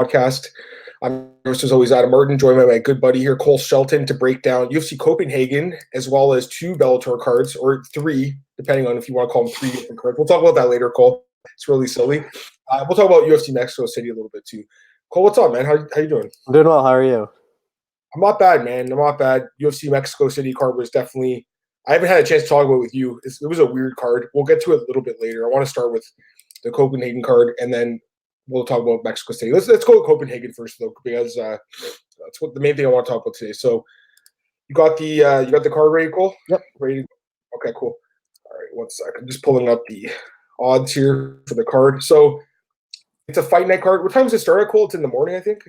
podcast. I'm your host, as always, Adam Martin, joined by my good buddy here, Cole Shelton, to break down UFC Copenhagen, as well as 2 Bellator cards, or 3, depending on if you want to call them 3 different cards. We'll talk about that later, Cole. It's really silly. We'll talk about UFC Mexico City a little bit, too. Cole, what's up, man? How you doing? I'm doing well. How are you? I'm not bad, man. I'm not bad. UFC Mexico City card was definitely – I haven't had a chance to talk about it with you. It was a weird card. We'll get to it a little bit later. I want to start with the Copenhagen card, and then we'll talk about Mexico City. Let's go to Copenhagen first, though, because that's what the main thing I want to talk about today. So you got the card ready, Cole? Yep. Ready? Okay, cool. All right, 1 second. Just pulling up the odds here for the card. So it's a fight night card. What time does it start at, Cole? It's in the morning, I think.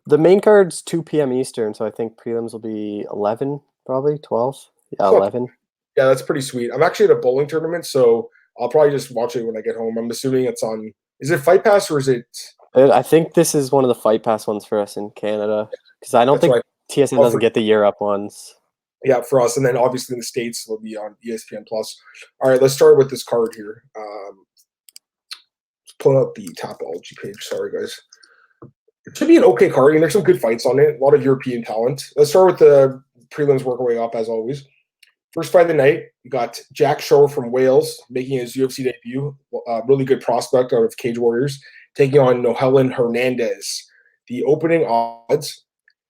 The main card's 2 p.m. Eastern, so I think prelims will be 11, probably 12. Yeah, 11. Yeah, that's pretty sweet. I'm actually at a bowling tournament, so I'll probably just watch it when I get home. I'm assuming it's on. Is it Fight Pass or is it? I think this is one of the Fight Pass ones for us in Canada, because I don't think TSN doesn't get the Europe ones. Yeah, for us, and then obviously in the States it'll be on ESPN Plus. All right, let's start with this card here. Just pulling up the Tapology page. Sorry, guys. It should be an okay card. I mean, there's some good fights on it. A lot of European talent. Let's start with the prelims, work our way up as always. First fight of the night, we got Jack Shore from Wales making his UFC debut. Really good prospect out of Cage Warriors, taking on Nohelen Hernandez. The opening odds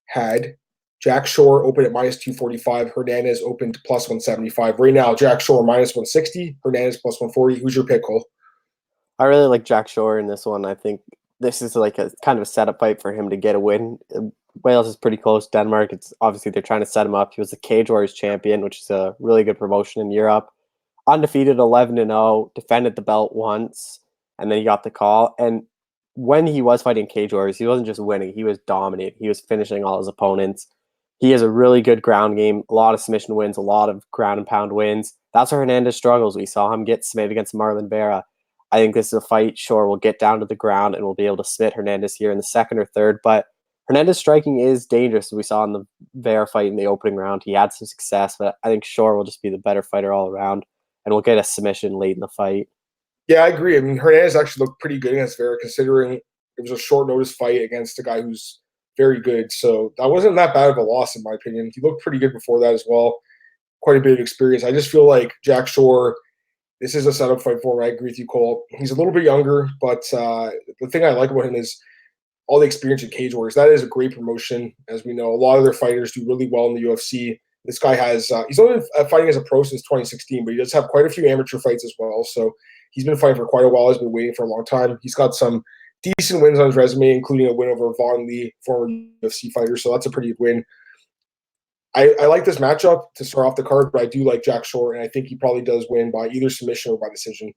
had Jack Shore open at minus 245, Hernandez opened plus 175. Right now, Jack Shore minus 160, Hernandez plus 140. Who's your pick, Cole? I really like Jack Shore in this one. I think this is like a kind of a setup fight for him to get a win. Wales is pretty close. Denmark, it's obviously they're trying to set him up. He was the Cage Warriors champion, which is a really good promotion in Europe. Undefeated, 11-0, defended the belt once, and then he got the call. And when he was fighting Cage Warriors, he wasn't just winning; he was dominating. He was finishing all his opponents. He has a really good ground game, a lot of submission wins, a lot of ground and pound wins. That's where Hernandez struggles. We saw him get submitted against Marlon Vera. I think this is a fight Shore will get down to the ground and will be able to submit Hernandez here in the second or third. But Hernandez striking is dangerous. We saw in the Vera fight in the opening round. He had some success, but I think Shore will just be the better fighter all around, and we'll get a submission late in the fight. Yeah, I agree. I mean, Hernandez actually looked pretty good against Vera, considering it was a short notice fight against a guy who's very good. So that wasn't that bad of a loss, in my opinion. He looked pretty good before that as well. Quite a bit of experience. I just feel like Jack Shore, this is a setup fight for him. I agree with you, Cole. He's a little bit younger, but the thing I like about him is all the experience in Cage Warriors. That is a great promotion. As we know, a lot of their fighters do really well in the UFC. This guy has he's only been fighting as a pro since 2016, but he does have quite a few amateur fights as well. So he's been fighting for quite a while. He's been waiting for a long time. He's got some decent wins on his resume, including a win over Vaughn Lee, former UFC fighter. So that's a pretty good win. I like this matchup to start off the card, but I do like Jack Shore, and I think he probably does win by either submission or by decision.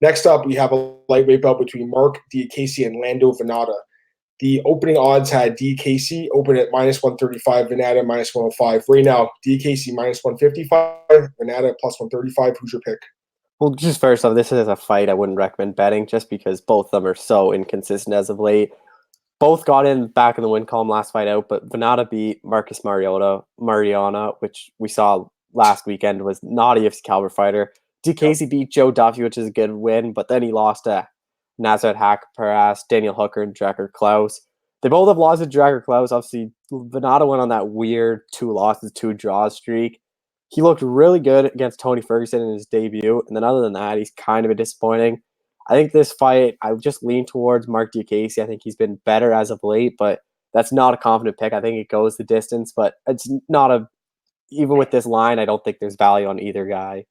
Next up, we have a lightweight bout between Mark Diakese and Lando Venata. The opening odds had Diakese open at minus 135, Venata minus 105. Right now, Diakese minus 155, Venata plus 135. Who's your pick? Well, just first off, this is a fight I wouldn't recommend betting just because both of them are so inconsistent as of late. Both got in back in the win column last fight out, but Venata beat Marcus Mariana, which we saw last weekend was not a UFC caliber fighter. Diakese beat Joe Duffy, which is a good win, but then he lost to Nazat Haqparast, Daniel Hooker, and Drakkar Klaus. They both have lost to Drakkar Klaus. Obviously, Venata went on that weird 2 losses, 2 draws streak. He looked really good against Tony Ferguson in his debut, and then other than that, he's kind of a disappointing. I think this fight, I would just lean towards Mark Diakese. I think he's been better as of late, but that's not a confident pick. I think it goes the distance, but it's not a – even with this line, I don't think there's value on either guy.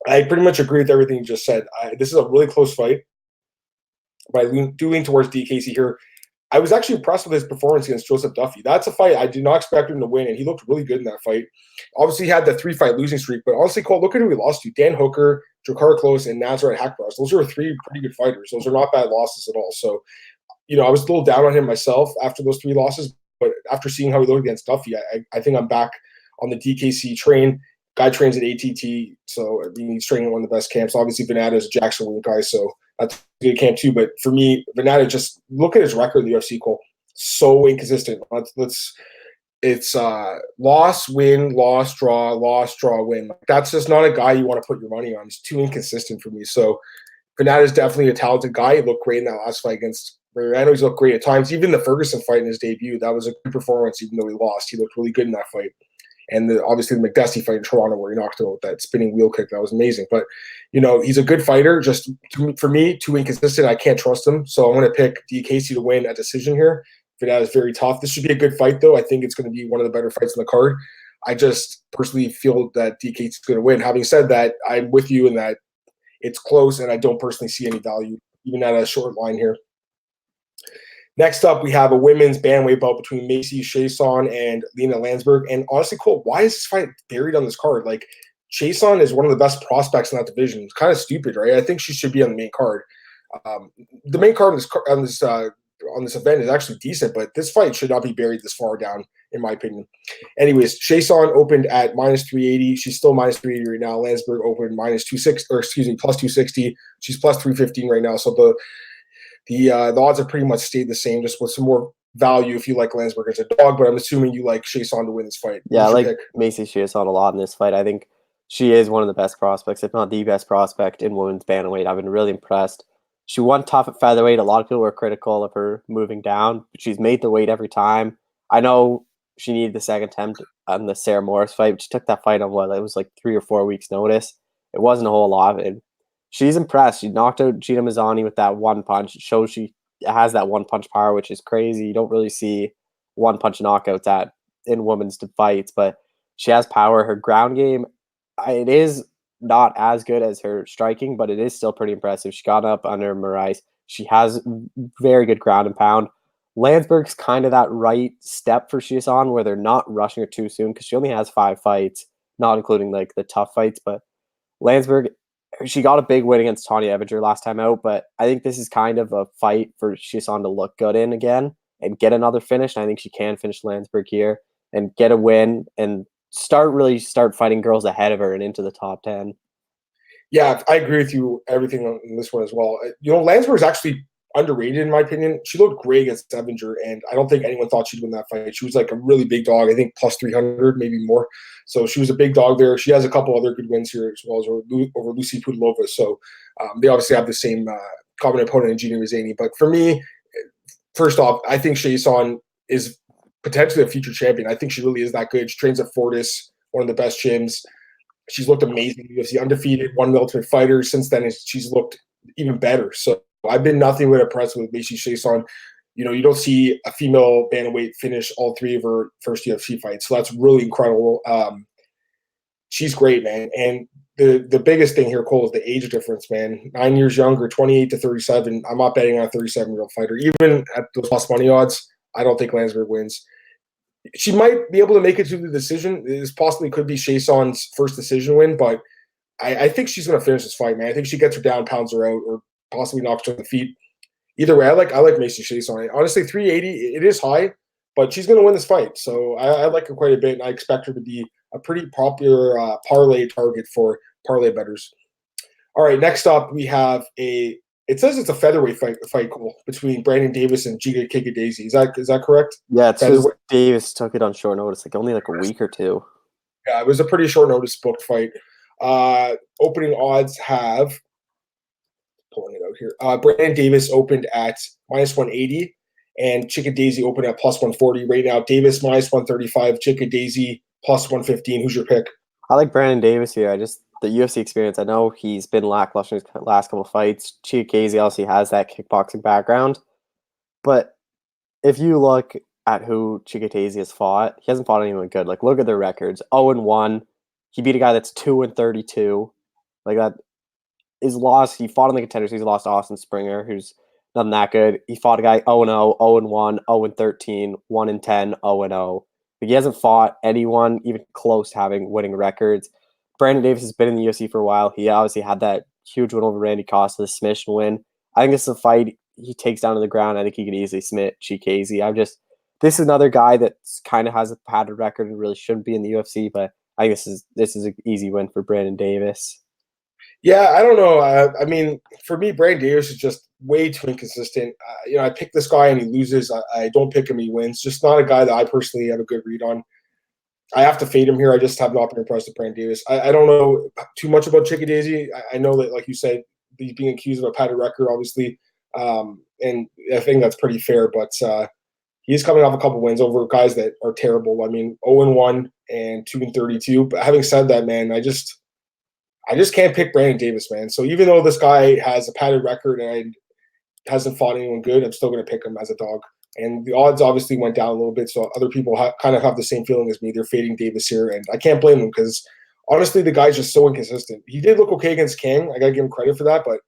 I pretty much agree with everything you just said. This is a really close fight, but I do lean towards Diakese here. I was actually impressed with his performance against Joseph Duffy. That's a fight I did not expect him to win, and he looked really good in that fight. Obviously, he had the 3-fight losing streak, but honestly, Cole, look at who he lost to. Dan Hooker, Drakkar Klaus, and Nazat Haqparast. Those are 3 pretty good fighters. Those are not bad losses at all. So, I was a little down on him myself after those 3 losses, but after seeing how he looked against Duffy, I think I'm back on the DKC train. Guy trains at ATT, so he's training at one of the best camps. Obviously, Venata is a Jackson Wink guy, so that's a good camp too. But for me, Venata, just look at his record in the UFC, Cole. So inconsistent. It's loss, win, loss, draw, win. That's just not a guy you want to put your money on. He's too inconsistent for me. So Venata is definitely a talented guy. He looked great in that last fight against I know he's looked great at times. Even the Ferguson fight in his debut, that was a good performance, even though he lost. He looked really good in that fight. And obviously the McDusty fight in Toronto where he knocked out with that spinning wheel kick, that was amazing. But, he's a good fighter. Just for me, too inconsistent. I can't trust him. So I'm going to pick DKC to win a decision here. If it is very tough. This should be a good fight, though. I think it's going to be one of the better fights on the card. I just personally feel that DKC is going to win. Having said that, I'm with you in that it's close, and I don't personally see any value, even at a short line here. Next up, we have a women's bantamweight bout between Macy Chiasson and Lena Landsberg. And honestly, Cole, why is this fight buried on this card? Like, Chiasson is one of the best prospects in that division. It's kind of stupid, right? I think she should be on the main card. The main card on this event is actually decent, but this fight should not be buried this far down, in my opinion. Anyways, Chiasson opened at -380. She's still -380 right now. Landsberg opened plus 260. She's plus 315 right now. So the odds have pretty much stayed the same, just with some more value if you like Landsberg as a dog. But I'm assuming you like Chiasson to win this fight. Yeah, I like Macy Chiasson a lot in this fight. I think she is one of the best prospects, if not the best prospect in women's bantamweight. I've been really impressed. She won tough at featherweight. A lot of people were critical of her moving down, but she's made the weight every time. I know she needed the second attempt on the Sarah Morris fight, but she took that fight on it was like 3 or 4 weeks notice. It wasn't a whole lot. And she's impressed. She knocked out Gina Mazzani with that one punch. It shows she has that one punch power, which is crazy. You don't really see one punch knockouts in women's fights, but she has power. Her ground game, it is not as good as her striking, but it is still pretty impressive. She got up under Moraes. She has very good ground and pound. Landsberg's kind of that right step for Chiasson where they're not rushing her too soon because she only has 5 fights, not including like the tough fights. But Landsberg, she got a big win against Tanya Evinger last time out, but I think this is kind of a fight for Chiasson to look good in again and get another finish. And I think she can finish Landsberg here and get a win and start fighting girls ahead of her and into the top 10. Yeah, I agree with you everything on this one as well. Landsberg is actually underrated in my opinion. She looked great against Evinger, and I don't think anyone thought she'd win that fight. She was like a really big dog, I think plus 300, maybe more. So she was a big dog there. She has a couple other good wins here as well as over Lucy Pudilova. So they obviously have the same common opponent in Gina Mazzani. But for me, first off, I think Chiasson is potentially a future champion. I think she really is that good. She trains at Fortis, one of the best gyms. She's looked amazing. UFC undefeated, won the Ultimate Fighter. Since then, she's looked even better. So I've been nothing but impressed with Macy Chiasson. You don't see a female bantamweight finish all 3 of her first UFC fights. So that's really incredible. She's great, man. And the biggest thing here, Cole, is the age difference, man. 9 years younger, 28 to 37. I'm not betting on a 37-year-old fighter. Even at those plus money odds, I don't think Landsberg wins. She might be able to make it to the decision. This possibly could be Chiasson's first decision win, but I think she's going to finish this fight, man. I think she gets her down, pounds her out, or possibly knocks her on the feet. Either way, I like Macy Chiasson. Honestly, 380, it is high, but she's going to win this fight. So I like her quite a bit, and I expect her to be a pretty popular parlay target for parlay bettors. All right, next up we have it says it's a featherweight fight Cole, between Brandon Davis and Giga Daisy. Is that correct? Yeah, it's just Davis took it on short notice, only a week or 2. Yeah, it was a pretty short notice booked fight. Opening odds have, pulling it out here, Brandon Davis opened at -180 and Chika Daisy opened at +140. Right now, Davis -135, Chika Daisy +115. Who's your pick? I like Brandon Davis here. The UFC experience, I know he's been lackluster in his last couple of fights. Chikadze obviously has that kickboxing background. But if you look at who Chikadze has fought, he hasn't fought anyone good. Look at their records. 0-1. He beat a guy that's 2-32. That is lost. He fought in the contenders. He's lost to Austin Springer, who's not that good. He fought a guy 0-0, 0-1, 0-13, 1-10, 0-0. He hasn't fought anyone even close to having winning records. Brandon Davis has been in the UFC for a while. He obviously had that huge win over Randy Costa, the submission win. I think this is a fight he takes down to the ground. I think he could easily submit Chikadze. This is another guy that kind of has a padded record and really shouldn't be in the UFC, but I think this is an easy win for Brandon Davis. Yeah, I don't know. I mean, for me, Brandon Davis is just way too inconsistent. I pick this guy and he loses. I don't pick him, he wins. Just not a guy that I personally have a good read on. I have to fade him here. I just have not been impressed with Brandon Davis. I don't know too much about Chikadze. I know that, like you said, he's being accused of a padded record, obviously. and I think that's pretty fair. But he's coming off a couple wins over guys that are terrible. I mean, 0-1 and 2-32. But having said that, man, I just can't pick Brandon Davis, man. So even though this guy has a padded record and hasn't fought anyone good, I'm still going to pick him as a dog. And the odds obviously went down a little bit, so other people kind of have the same feeling as me. They're fading Davis here, and I can't blame them because honestly, the guy's just so inconsistent. He did look okay against King. I got to give him credit for that, but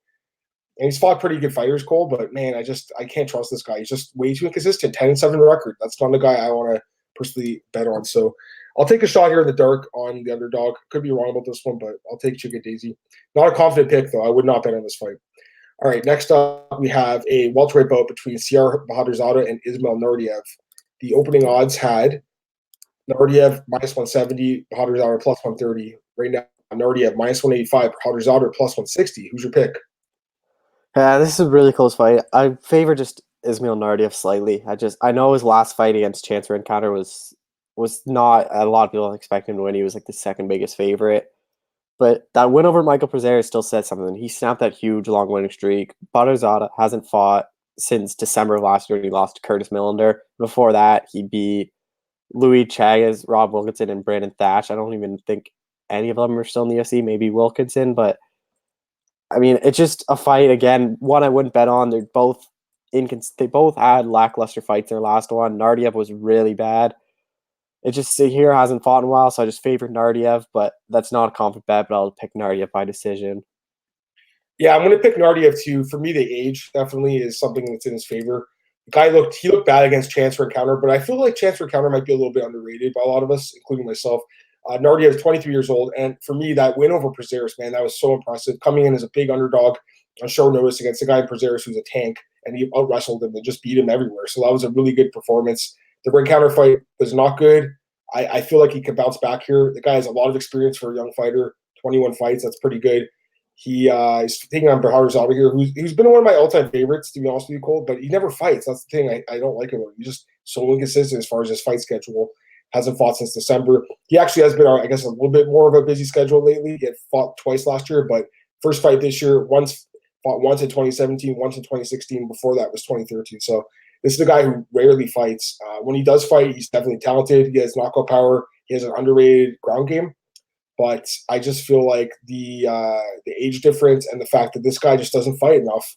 and he's fought pretty good fighters, Cole. But man, I can't trust this guy. He's just way too inconsistent. 10-7 record. That's not the guy I want to personally bet on. So I'll take a shot here in the dark on the underdog. Could be wrong about this one, but I'll take Chicken Daisy. Not a confident pick though. I would not bet on this fight. All right, next up we have a welterweight bout between Siyar Bahadurzada and Ismail Nardiev. The opening odds had Nardiev -170, Bahadurzada +130. Right now, Nardiev -185, Bahadurzada +160. Who's your pick? Yeah, this is a really close fight. I favor just Ismail Nardiev slightly. I know his last fight against Chance Rencounter was not a lot of people expecting him to win. He was like the second biggest favorite. But that win over Michael Pereira still said something. He snapped that huge long winning streak. Bahadurzada hasn't fought since December of last year when he lost to Curtis Millender. Before that, he beat Louis Chagas, Rob Wilkinson, and Brandon Thatch. I don't even think any of them are still in the UFC. Maybe Wilkinson, but I mean, it's just a fight. Again, one I wouldn't bet on. They both had lackluster fights in their last one. Nardiev was really bad. It just here hasn't fought in a while, so I just favored Nardiev, but that's not a confident bet, but I'll pick Nardiev by decision. Yeah, I'm going to pick Nardiev too. For me, the age definitely is something that's in his favor. The guy looked bad against Chance Rencounter, but I feel like Chance Rencounter might be a little bit underrated by a lot of us, including myself. Nardiev is 23 years old, and for me, that win over Prazeres, man, that was so impressive. Coming in as a big underdog on short notice against a guy in Prazeres who's a tank, and he out-wrestled him and just beat him everywhere. So that was a really good performance. The Rencounter fight was not good. I feel like he could bounce back here. The guy has a lot of experience for a young fighter, 21 fights. That's pretty good. He is taking on Bahadurzada here, who's been one of my all-time favorites, to be honest with you, Cole, but he never fights. That's the thing I don't like about him. He's just so inconsistent as fought as his fight schedule. Hasn't fought since December. He actually has been, I guess, a little bit more of a busy schedule lately. He had fought twice last year, but first fight this year, fought once in 2017, once in 2016. Before that was 2013. So this is a guy who rarely fights. When he does fight, he's definitely talented. He has knockout power. He has an underrated ground game. But I just feel like the age difference and the fact that this guy just doesn't fight enough,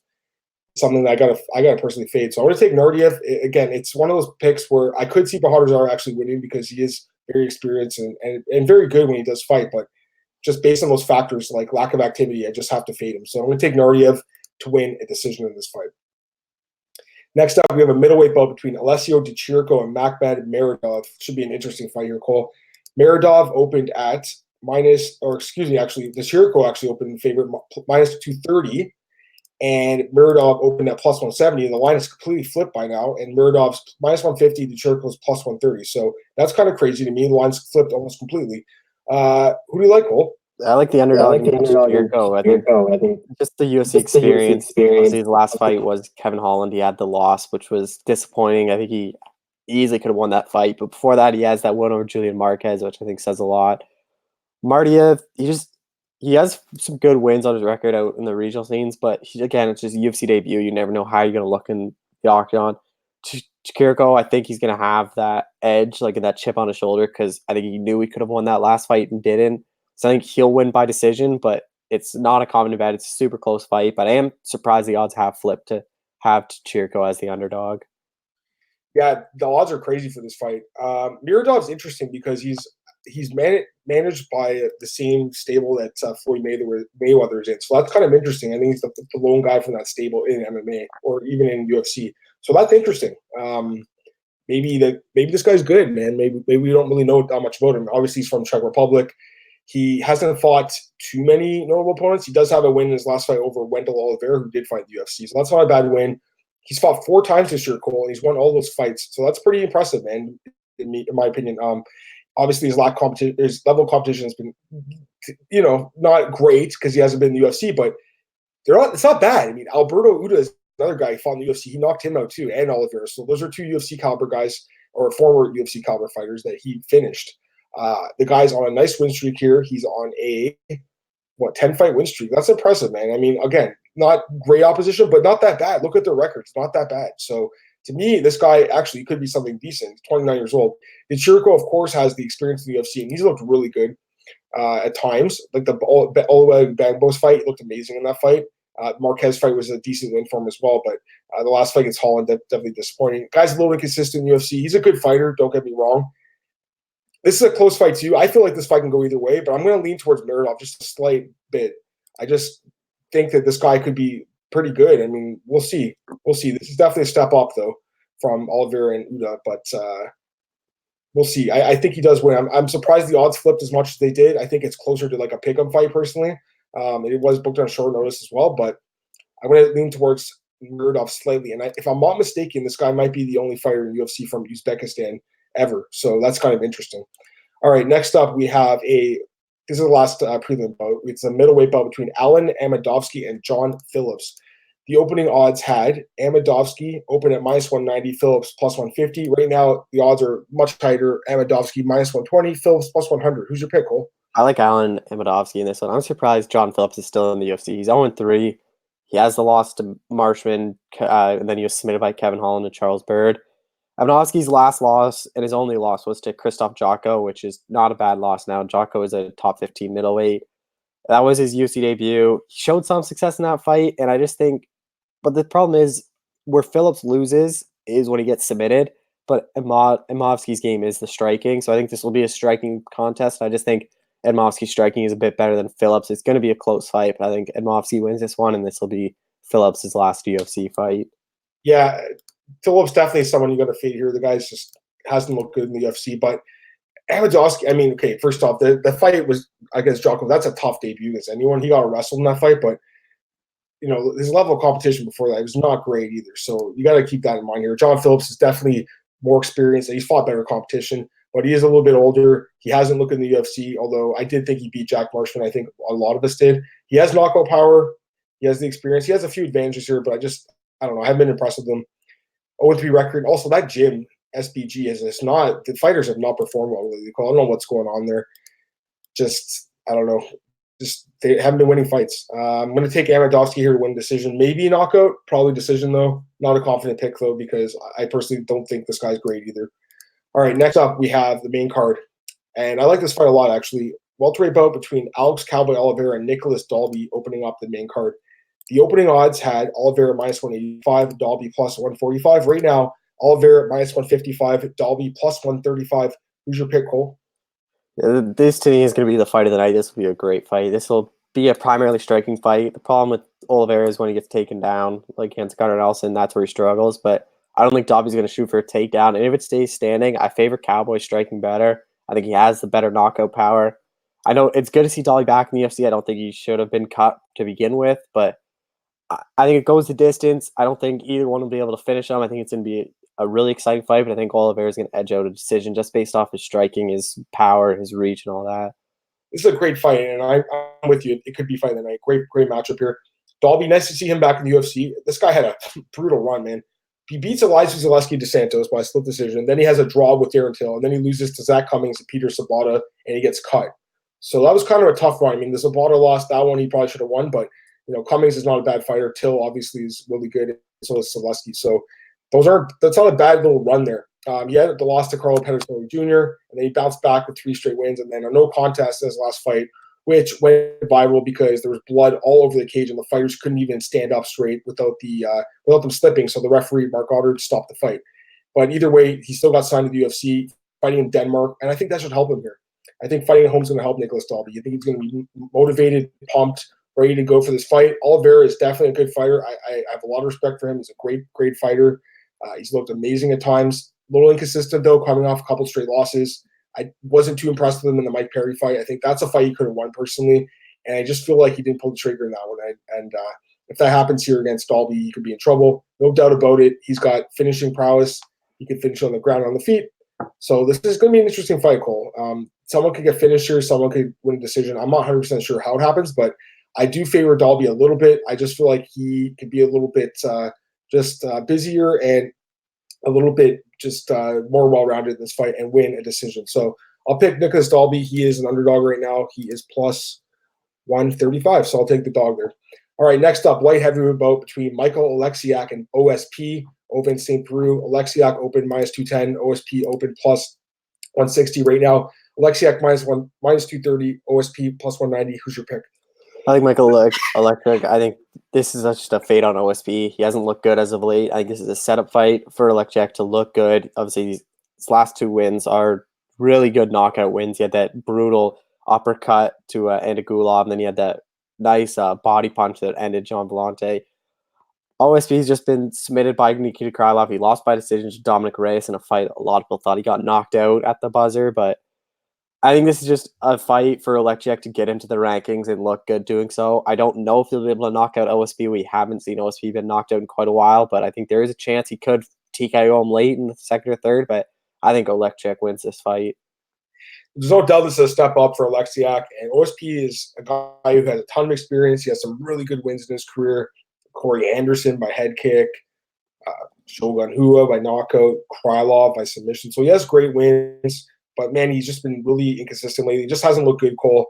something that I gotta personally fade. So I'm gonna take Nardiev. Again, it's one of those picks where I could see Bahadurzada actually winning because he is very experienced and very good when he does fight. But just based on those factors like lack of activity, I just have to fade him. So I'm gonna take Nardiev to win a decision in this fight. Next up, we have a middleweight bout between Alessio Di Chirico and Makhmed Meredov. Should be an interesting fight here, Cole. Meredov opened at Di Chirico actually opened in favor -230, and Meredov opened at +170, and the line is completely flipped by now, and Meredov's -150, Di Chirico's +130. So that's kind of crazy to me. The line's flipped almost completely. Who do you like, Cole? I like the underdog. Chirico. I think just the UFC experience. Obviously, his last fight was Kevin Holland. He had the loss, which was disappointing. I think he easily could have won that fight. But before that, he has that win over Julian Marquez, which I think says a lot. Nardiev, he has some good wins on his record out in the regional scenes, but it's just a UFC debut. You never know how you're going to look in the octagon. Chirico, I think he's going to have that edge, like that chip on his shoulder, because I think he knew he could have won that last fight and didn't. So I think he'll win by decision, but it's not a common bet. It's a super close fight, but I am surprised the odds have flipped to have Chirico as the underdog. Yeah, the odds are crazy for this fight. Miradov's interesting because he's managed by the same stable that Floyd Mayweather is in. So that's kind of interesting. I think he's the lone guy from that stable in MMA or even in UFC. So that's interesting. Maybe this guy's good, man. Maybe we don't really know that much about him. Obviously, he's from Czech Republic. He hasn't fought too many notable opponents. He does have a win in his last fight over Wendell Oliveira, who did fight the UFC. So that's not a bad win. He's fought 4 times this year, Cole, and he's won all those fights. So that's pretty impressive, man, in my opinion. Obviously, his level of competition has been, not great because he hasn't been in the UFC, but it's not bad. I mean, Alberto Uda is another guy who fought in the UFC. He knocked him out too, and Oliveira. So those are 2 UFC caliber guys or former UFC caliber fighters that he finished. The guy's on a nice win streak here. He's on a 10-fight win streak. That's impressive, man. I mean, again, not great opposition, but not that bad. Look at their records, not that bad. So to me, this guy actually could be something decent. He's 29 years old. The Chirico, of course, has the experience in the UFC, and he's looked really good at times. Like the Oluwa Bambos fight, he looked amazing in that fight. Marquez fight was a decent win for him as well, but the last fight against Holland, definitely disappointing. Guy's a little inconsistent in the UFC. He's a good fighter, don't get me wrong. This is a close fight too. I feel like this fight can go either way, but I'm going to lean towards Miradov just a slight bit. I just think that this guy could be pretty good. I mean, we'll see. We'll see. This is definitely a step up, though, from Oliveira and Uda, but we'll see. I think he does win. I'm surprised the odds flipped as much as they did. I think it's closer to like a pick'em fight, personally. It was booked on short notice as well, but I'm going to lean towards Miradov slightly. And if I'm not mistaken, this guy might be the only fighter in UFC from Uzbekistan ever. So that's kind of interesting. All right, next up we have this is the last prelim bout. It's a middleweight bout between Alan Amadovsky and John Phillips. The opening odds had Amadovsky open at -190, Phillips +150. Right now, the odds are much tighter. Amadovsky -120, Phillips +100. Who's your pick, Cole? I like Alan Amadovsky in this one. I'm surprised John Phillips is still in the UFC. He's 0-3. He has the loss to Marshman, and then he was submitted by Kevin Holland and Charles Bird. Amadovsky's last loss and his only loss was to Krzysztof Jotko, which is not a bad loss now. Jotko is a top 15 middleweight. That was his UFC debut. He showed some success in that fight, and I just think, but the problem is where Phillips loses is when he gets submitted, but Amadovsky's game is the striking, so I think this will be a striking contest. I just think Amadovsky's striking is a bit better than Phillips. It's going to be a close fight, but I think Amadovsky wins this one, and this will be Phillips' last UFC fight. Yeah, Phillips definitely someone you got to fade here. The guy's just hasn't looked good in the UFC, but Amadovsky, I mean, okay, first off, the fight was against Jotko. That's a tough debut against anyone. He got wrestled in that fight, but you know, his level of competition before that was not great either. So you got to keep that in mind here. John Phillips is definitely more experienced. He's fought better competition, but he is a little bit older. He hasn't looked in the UFC, although I did think he beat Jack Marshman. I think a lot of us did. He has knockout power. He has the experience. He has a few advantages here, but I don't know. I haven't been impressed with him. 0-3 record. Also, that gym, SBG, the fighters have not performed well lately. I don't know what's going on there. I don't know. They haven't been winning fights. I'm going to take Amadovsky here to win decision. Maybe knockout. Probably decision, though. Not a confident pick, though, because I personally don't think this guy's great either. All right, next up, we have the main card. And I like this fight a lot, actually. Welterweight bout between Alex Cowboy Oliveira and Nicholas Dalby opening up the main card. The opening odds had Oliveira -185, Dalby +145. Right now, Oliveira -155, Dalby +135. Who's your pick, Cole? This to me is going to be the fight of the night. This will be a great fight. This will be a primarily striking fight. The problem with Oliveira is when he gets taken down, like against Gunnar Nelson, that's where he struggles. But I don't think Dalby's going to shoot for a takedown. And if it stays standing, I favor Cowboy striking better. I think he has the better knockout power. I know it's good to see Dalby back in the UFC. I don't think he should have been cut to begin with, but I think it goes the distance. I don't think either one will be able to finish him. I think it's going to be a really exciting fight, but I think Oliveira is going to edge out a decision just based off his striking, his power, his reach, and all that. This is a great fight, and I'm with you. It could be fight of the night. Great matchup here. Dalby, nice to see him back in the UFC. This guy had a brutal run, man. He beats Elijah Zaleski dos Santos by a split decision. Then he has a draw with Darren Till, and then he loses to Zach Cummings and Peter Sabata, and he gets cut. So that was kind of a tough run. I mean, the Sabata lost that one. He probably should have won, but Cummings is not a bad fighter. Till obviously is really good, and so is Zaleski. So that's not a bad little run there. He had the loss to Carlo Pedersen Jr., and then he bounced back with 3 straight wins, and then a no contest in his last fight, which went viral because there was blood all over the cage, and the fighters couldn't even stand up straight without them slipping. So the referee, Mark Goddard, stopped the fight. But either way, he still got signed to the UFC, fighting in Denmark, and I think that should help him here. I think fighting at home is going to help Nicholas Dalby. I think he's going to be motivated, pumped, ready to go for this fight. Oliveira is definitely a good fighter. I have a lot of respect for him. He's a great fighter. He's looked amazing at times. A little inconsistent, though, coming off a couple straight losses. I wasn't too impressed with him in the Mike Perry fight. I think that's a fight he could have won personally, and I just feel like he didn't pull the trigger in that one. And if that happens here against Dalby, he could be in trouble. No doubt about it. He's got finishing prowess. He can finish on the ground, on the feet. So this is going to be an interesting fight, Cole. Someone could get finished here. Someone could win a decision. I'm not 100% sure how it happens, but I do favor Dalby a little bit. I just feel like he could be a little bit busier and a little bit more well-rounded in this fight and win a decision. So I'll pick Nicholas Dalby. He is an underdog right now. He is +135, so I'll take the dog there. All right, next up, light heavyweight bout between Michael Oleksiak and OSP. Open St. Peru. Oleksiak open minus 210. OSP open plus 160 right now. Oleksiak minus 230. OSP plus 190. Who's your pick? I think Electric. I think this is just a fade on OSP. He hasn't looked good as of late. I think this is a setup fight for Electric to look good. Obviously, his last 2 wins are really good knockout wins. He had that brutal uppercut to Antigulov, and then he had that nice body punch that ended John Vellante. OSP's just been submitted by Nikita Krylov. He lost by decision to Dominic Reyes in a fight. A lot of people thought he got knocked out at the buzzer, but I think this is just a fight for Oleksiak to get into the rankings and look good doing so. I don't know if he'll be able to knock out OSP. We haven't seen OSP been knocked out in quite a while, but I think there is a chance he could TKO him late in the second or third, but I think Oleksiak wins this fight. There's no doubt this is a step up for Oleksiak, and OSP is a guy who has a ton of experience. He has some really good wins in his career. Corey Anderson by head kick, Shogun Hua by knockout, Krylov by submission. So he has great wins, but man, he's just been really inconsistent lately. He just hasn't looked good, Cole.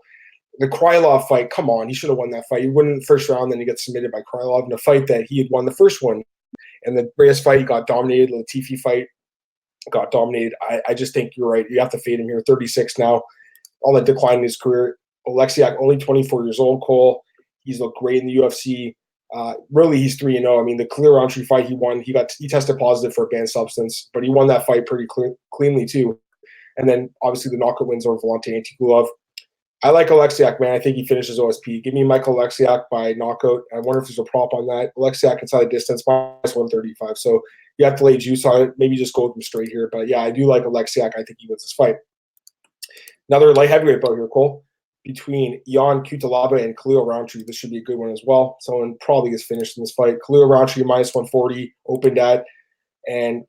The Krylov fight, come on, he should have won that fight. He won in the first round, then he gets submitted by Krylov in a fight that he had won the first one. And the Reyes fight, he got dominated. The Latifi fight got dominated. I just think you're right. You have to fade him here. 36 now, all the decline in his career. Oleksiak, only 24 years old, Cole. He's looked great in the UFC. Really, he's 3-0. I mean, the clear entry fight he won, he tested positive for a banned substance, but he won that fight pretty cleanly too. And then obviously the knockout wins over Vellante Antigulov. I like Oleksiak, man. I think he finishes OSP. Give me Michael Oleksiak by knockout. I wonder if there's a prop on that. Oleksiak inside the distance, minus 135. So you have to lay juice on it. Maybe just go with him straight here. But yeah, I do like Oleksiak. I think he wins this fight. Another light heavyweight bout here, Cole, between Jan Cutelaba and Khalil Rountree. This should be a good one as well. Someone probably gets finished in this fight. Khalil Rountree minus 140, opened at, and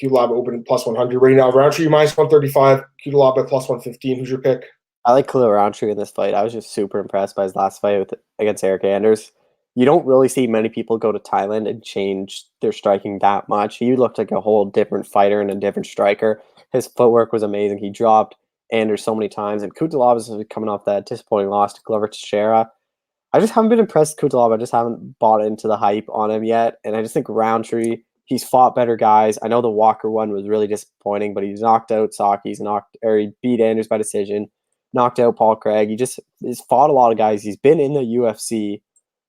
Cutelaba opened plus 100. Right now, Rountree minus 135, Cutelaba plus 115. Who's your pick? I like Khalil Rountree in this fight. I was just super impressed by his last fight against Eric Anders. You don't really see many people go to Thailand and change their striking that much. He looked like a whole different fighter and a different striker. His footwork was amazing. He dropped Anders so many times, and Cutelaba is coming off that disappointing loss to Glover Teixeira. I just haven't been impressed with Cutelaba. I just haven't bought into the hype on him yet, and I just think Rountree, he's fought better guys. I know the Walker one was really disappointing, but he's knocked out Saki. He beat Anders by decision, knocked out Paul Craig. He's fought a lot of guys. He's been in the UFC.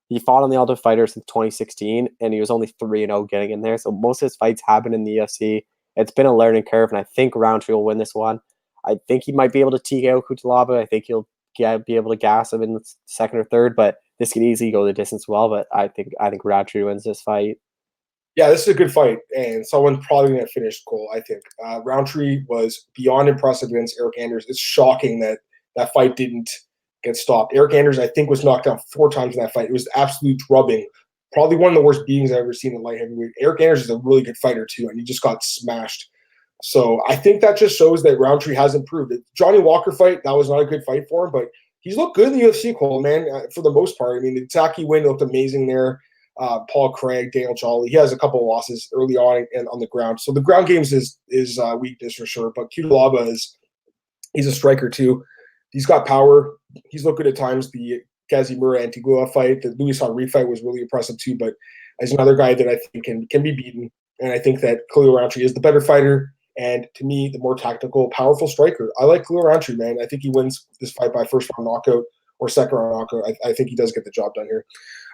He fought on the Ultimate Fighter since 2016, and he was only 3-0 getting in there. So most of his fights have been in the UFC. It's been a learning curve, and I think Rountree will win this one. I think he might be able to TKO Cutelaba. I think he'll be able to gas him in the second or third, but this could easily go the distance well. But I think Rountree wins this fight. Yeah, this is a good fight, and someone probably going to finish, Cole, I think. Rountree was beyond impressive against Eric Anders. It's shocking that that fight didn't get stopped. Eric Anders, I think, was knocked out 4 times in that fight. It was absolute drubbing. Probably one of the worst beatings I've ever seen in light heavyweight. Eric Anders is a really good fighter, too, and he just got smashed. So I think that just shows that Rountree has improved. The Johnny Walker fight, that was not a good fight for him, but he's looked good in the UFC, Cole, man, for the most part. I mean, the Taki win looked amazing there. Paul Craig, Daniel Jolly. He has a couple of losses early on and on the ground. So the ground games is weakness for sure. But Cutelaba he's a striker too. He's got power. He's looked good at times. The Kazimura Antigua fight, the Luis Henry fight was really impressive too. But as another guy that I think can be beaten, and I think that Khalil Rountree is the better fighter. And to me, the more tactical, powerful striker. I like Khalil Rountree, man. I think he wins this fight by first round knockout or second round knockout. I think he does get the job done here.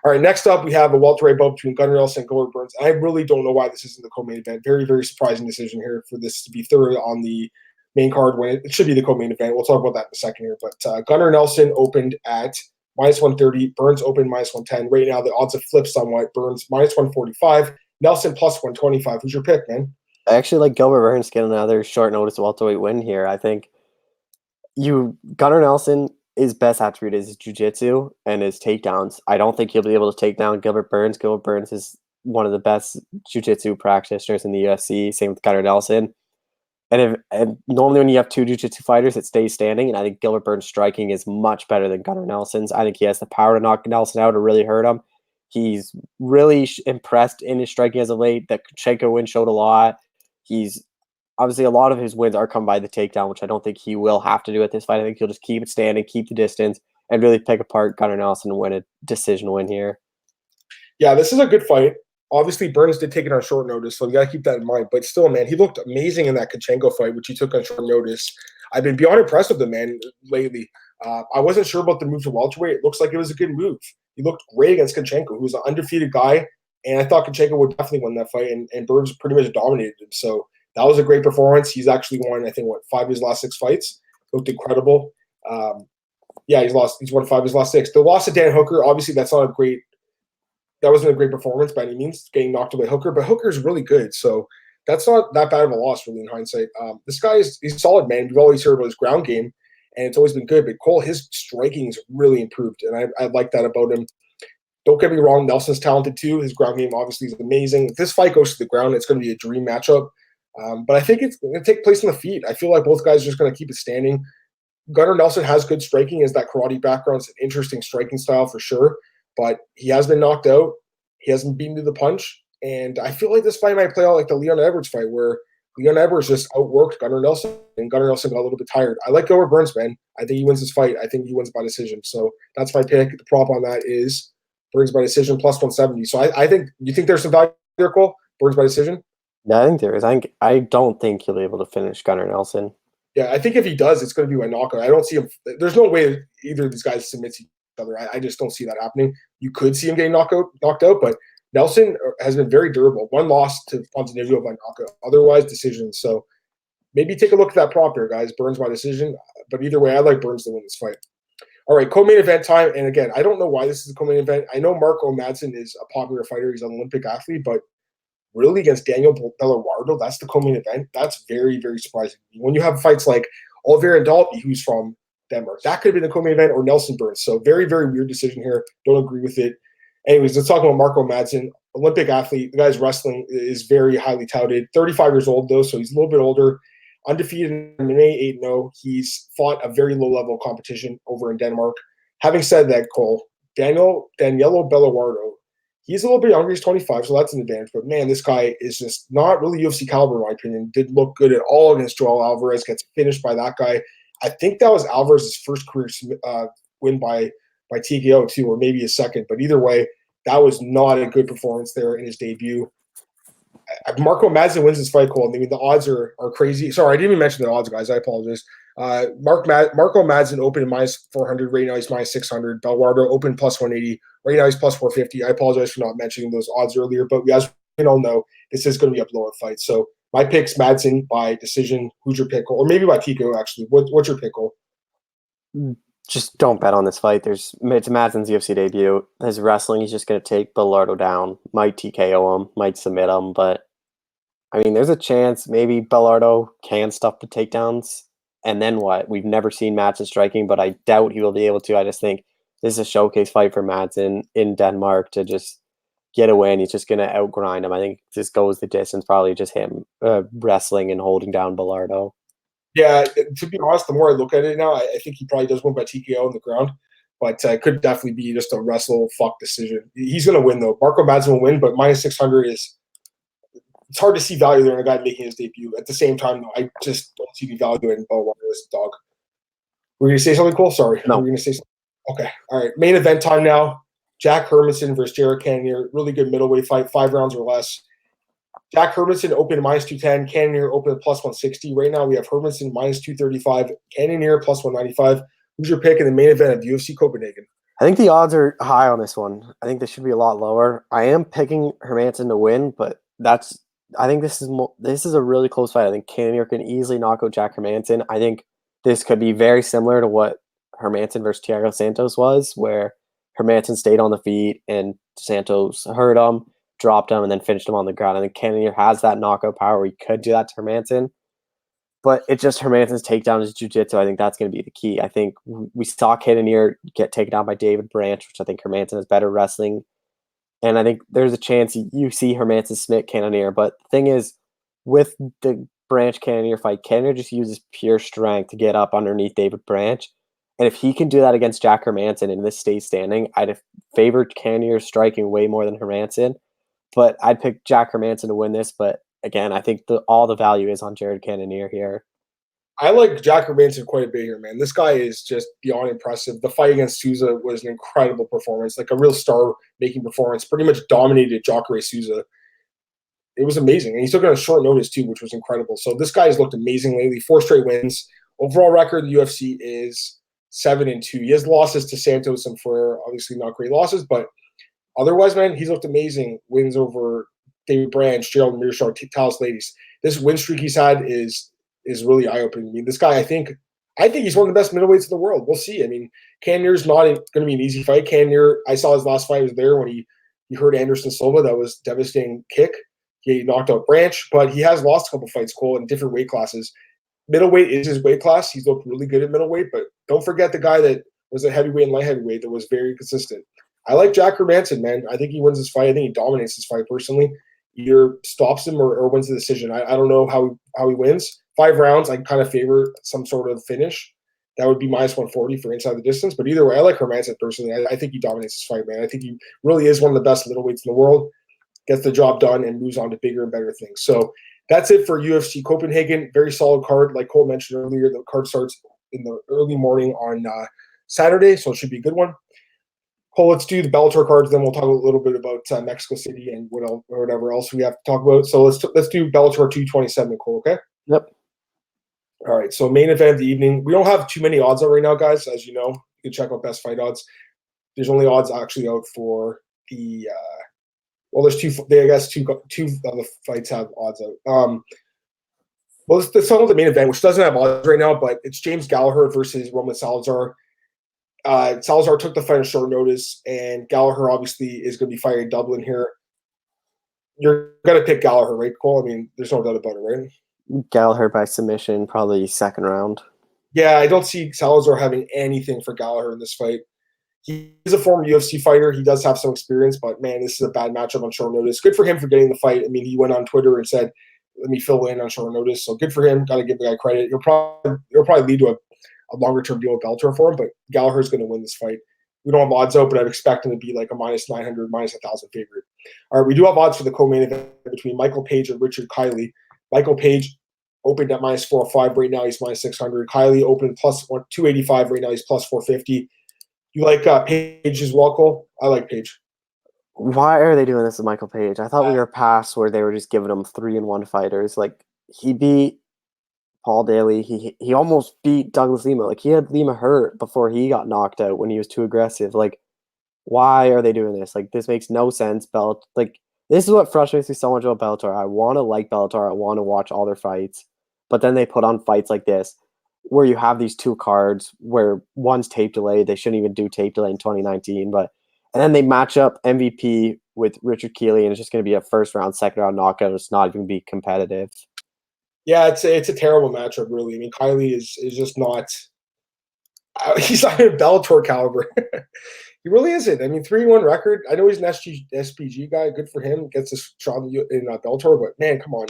All right, next up, we have a welterweight bout between Gunnar Nelson and Gilbert Burns. I really don't know why this isn't the co-main event. Very, very surprising decision here for this to be third on the main card when it should be the co-main event. We'll talk about that in a second here. But Gunnar Nelson opened at minus 130. Burns opened minus 110. Right now, the odds have flipped somewhat. Burns minus 145. Nelson plus 125. Who's your pick, man? I actually like Gilbert Burns getting another short notice welterweight win here. I think Gunnar Nelson, his best attribute is his jiu-jitsu and his takedowns. I don't think he'll be able to take down Gilbert Burns. Gilbert Burns is one of the best jiu-jitsu practitioners in the UFC. Same with Gunnar Nelson. And normally when you have 2 jiu-jitsu fighters, it stays standing. And I think Gilbert Burns' striking is much better than Gunnar Nelson's. I think he has the power to knock Nelson out or really hurt him. He's really impressed in his striking as of late. The Kuchenko win showed a lot. He's obviously a lot of his wins are come by the takedown, which I don't think he will have to do at this fight. I think he'll just keep it standing, keep the distance, and really pick apart Gunnar Nelson and win a decision win here. Yeah, this is a good fight. Obviously, Burns did take it on short notice, so you got to keep that in mind. But still, man, he looked amazing in that Kunchenko fight, which he took on short notice. I've been beyond impressed with the man lately. I wasn't sure about the move to welterweight. It looks like it was a good move. He looked great against Kunchenko, who was an undefeated guy, and I thought Kunchenko would definitely win that fight, and Burns pretty much dominated him. So that was a great performance. He's actually won, I think, 5 of his last 6 fights. Looked incredible. Yeah, he's won 5 of his last 6. The loss to Dan Hooker, obviously, that wasn't a great performance by any means, getting knocked away Hooker, but Hooker's really good, so that's not that bad of a loss, really, in hindsight. This guy he's solid, man. We've always heard about his ground game, and it's always been good, but Cole, his striking's really improved, and I like that about him. Don't get me wrong, Nelson's talented too. His ground game obviously is amazing. If this fight goes to the ground, it's going to be a dream matchup, but I think it's going to take place in the feet. I feel like both guys are just going to keep it standing. Gunnar Nelson has good striking, has that karate background. It's an interesting striking style for sure, but he has been knocked out. He hasn't beaten to the punch, and I feel like this fight might play out like the Leon Edwards fight, where Leon Edwards just outworked Gunnar Nelson, and Gunnar Nelson got a little bit tired. I like Gilbert Burns, man. I think he wins this fight. I think he wins by decision. So that's my pick. The prop on that is Burns by decision plus 170. So I think – you think there's some value there, Cole? Burns by decision? Yeah, I think there is. I don't think he'll be able to finish Gunnar Nelson. Yeah, I think if he does, it's going to be by knockout. I don't see him – there's no way either of these guys submits each other. I just don't see that happening. You could see him getting knocked out, but Nelson has been very durable. One loss to Ponzinibbio by knockout, otherwise decisions. So maybe take a look at that prop here, guys. Burns by decision. But either way, I like Burns to win this fight. All right, co-main event time. And again, I don't know why this is a co-main event. I know Marco Madsen is a popular fighter. He's an Olympic athlete, but really against Daniel Bellaruardo, that's the co-main event. That's very, very surprising. When you have fights like Oliveira and Dalby, who's from Denmark, that could have been the co-main event, or Nelson Burns. So very, very weird decision here. Don't agree with it. Anyways, let's talk about Marco Madsen, Olympic athlete. The guy's wrestling is very highly touted. 35 years old, though, so he's a little bit older. Undefeated in MMA, 8-0. He's fought a very low-level competition over in Denmark. Having said that, Cole, Danielo Bellaruardo, he's a little bit younger. He's 25, so that's an advantage. But, man, this guy is just not really UFC caliber, in my opinion. Didn't look good at all against Joel Alvarez. Gets finished by that guy. I think that was Alvarez's first career win by TKO, too, or maybe a second. But either way, that was not a good performance there in his debut. Marco Madsen wins this fight, Cole. I mean, the odds are crazy. Sorry, I didn't even mention the odds, guys. I apologize. Marco Madsen opened minus 400. Right now, he's minus 600. Bellaruardo opened plus 180. Right now, he's plus 450. I apologize for not mentioning those odds earlier, but as we all know, this is going to be a blowout fight. So my pick's Madsen by decision. Who's your pick, Cole? Or maybe by TKO, actually. What's your pick, Cole? Just don't bet on this fight. It's Madsen's UFC debut. His wrestling, he's just going to take Bellaruardo down. Might TKO him, might submit him, but I mean, there's a chance maybe Bellaruardo can stuff the takedowns, and then what? We've never seen Madsen striking, but I doubt he will be able to. I just think this is a showcase fight for Madsen in Denmark to just get a win. He's just going to outgrind him. I think this goes the distance, probably just him wrestling and holding down Bellaruardo. Yeah, to be honest, the more I look at it now, I think he probably does win by TKO on the ground, but it could definitely be just a wrestle fuck decision. He's going to win, though. Marco Madsen will win, but minus 600 is – it's hard to see value there in a guy making his debut. At the same time, though, I just don't see the value in Bellaruardo as a dog. Were you going to say something, Cole? Sorry. No. Were you going to say something? Okay. All right. Main event time now. Jack Hermansson versus Jared Cannonier. Really good middleweight fight, 5 rounds or less. Jack Hermansson opened minus 210. Cannonier opened plus 160. Right now we have Hermansson minus 235. Cannonier plus 195. Who's your pick in the main event of UFC Copenhagen? I think the odds are high on this one. I think this should be a lot lower. I am picking Hermansson to win, but I think this is a really close fight. I think Cannonier can easily knock out Jack Hermansson. I think this could be very similar to what Hermansson versus Thiago Santos was, where Hermansson stayed on the feet and Santos hurt him, dropped him, and then finished him on the ground. I think Cannonier has that knockout power where he could do that to Hermansson. But it's just Hermansson's takedown is jiu-jitsu. I think that's going to be the key. I think we saw Cannonier get taken down by David Branch, which I think Hermansson has better wrestling. And I think there's a chance you see Hermansson submit Cannonier. But the thing is, with the Branch Cannonier fight, Cannonier just uses pure strength to get up underneath David Branch. And if he can do that against Jack Hermansson and this stays standing, I'd have favored Cannonier striking way more than Hermansson. But I'd pick Jack Hermansson to win this. But again, I think all the value is on Jared Cannonier here. I like Jack Hermansson quite a bit here, man. This guy is just beyond impressive. The fight against Souza was an incredible performance, like a real star-making performance. Pretty much dominated Jacare Souza. It was amazing, and he took it on short notice too, which was incredible. So this guy has looked amazing lately. 4 straight wins. Overall record, the UFC is 7-2. He has losses to Santos and Ferrer, obviously not great losses, but otherwise, man, he's looked amazing. Wins over David Branch, Gerald Mearshart, Talis Ladies. This win streak he's had is really eye-opening. I mean, this guy, I think he's one of the best middleweights in the world. We'll see. I mean, Cannonier's not going to be an easy fight. Cannonier, I saw his last fight was there when he hurt Anderson Silva. That was a devastating kick. He knocked out Branch, but he has lost a couple fights, Cole, in different weight classes. Middleweight is his weight class. He's looked really good at middleweight, but don't forget the guy that was a heavyweight and light heavyweight that was very consistent. I like Jack Hermansson, man. I think he wins this fight. I think he dominates this fight personally. Either stops him or wins the decision. I don't know how he wins. 5 rounds, I kind of favor some sort of finish. That would be minus 140 for inside the distance. But either way, I like Hermansson personally. I think he dominates this fight, man. I think he really is one of the best middleweights in the world. Gets the job done and moves on to bigger and better things. So that's it for UFC Copenhagen. Very solid card. Like Cole mentioned earlier, the card starts in the early morning on Saturday, so it should be a good one. Cole, let's do the Bellator cards, then we'll talk a little bit about Mexico City and whatever else we have to talk about. So let's do Bellator 227, Cole, okay? Yep. All right, so main event of the evening. We don't have too many odds out right now, guys. As you know, you can check out best fight odds. There's only odds actually out for the there's two of the fights have odds out. Well, let's talk about the main event, which doesn't have odds right now, but it's James Gallagher versus Roman Salazar. Salazar took the fight on short notice, and Gallagher obviously is going to be fighting Dublin here. You're going to pick Gallagher, right, Cole? I mean, there's no doubt about it, right? Gallagher by submission, probably second round. Yeah, I don't see Salazar having anything for Gallagher in this fight. He is a former UFC fighter. He does have some experience, but, man, this is a bad matchup on short notice. Good for him for getting the fight. I mean, he went on Twitter and said, let me fill in on short notice. So good for him. Got to give the guy credit. It'll probably lead to a longer-term deal with Bellator for him, but Gallagher's going to win this fight. We don't have odds out, but I'd expect him to be like a minus 900, minus 1,000 favorite. All right, we do have odds for the co-main event between Michael Page and Richard Kiley. Michael Page opened at minus 405. Right now, he's minus 600. Kiley opened plus 285. Right now, he's plus 450. You like Page as well, Cole? I like Page. Why are they doing this with Michael Page? I thought we were past where they were just giving him 3-1 fighters. Like, he beat Paul Daly. He almost beat Douglas Lima. Like, he had Lima hurt before he got knocked out when he was too aggressive. Like, why are they doing this? Like, this makes no sense. Like, this is what frustrates me so much about Bellator. I want to like Bellator. I want to watch all their fights. But then they put on fights like this where you have these 2 cards where one's tape delayed. They shouldn't even do tape delay in 2019. And then they match up MVP with Richard Keeley, and it's just going to be a first-round, second-round knockout. It's not even be competitive. Yeah, it's a terrible matchup, really. I mean, Kiley is just not – he's not a Bellator caliber. He really isn't. I mean, 3-1 record. I know he's an SPG guy. Good for him. Gets a shot in Bellator, but, man, come on.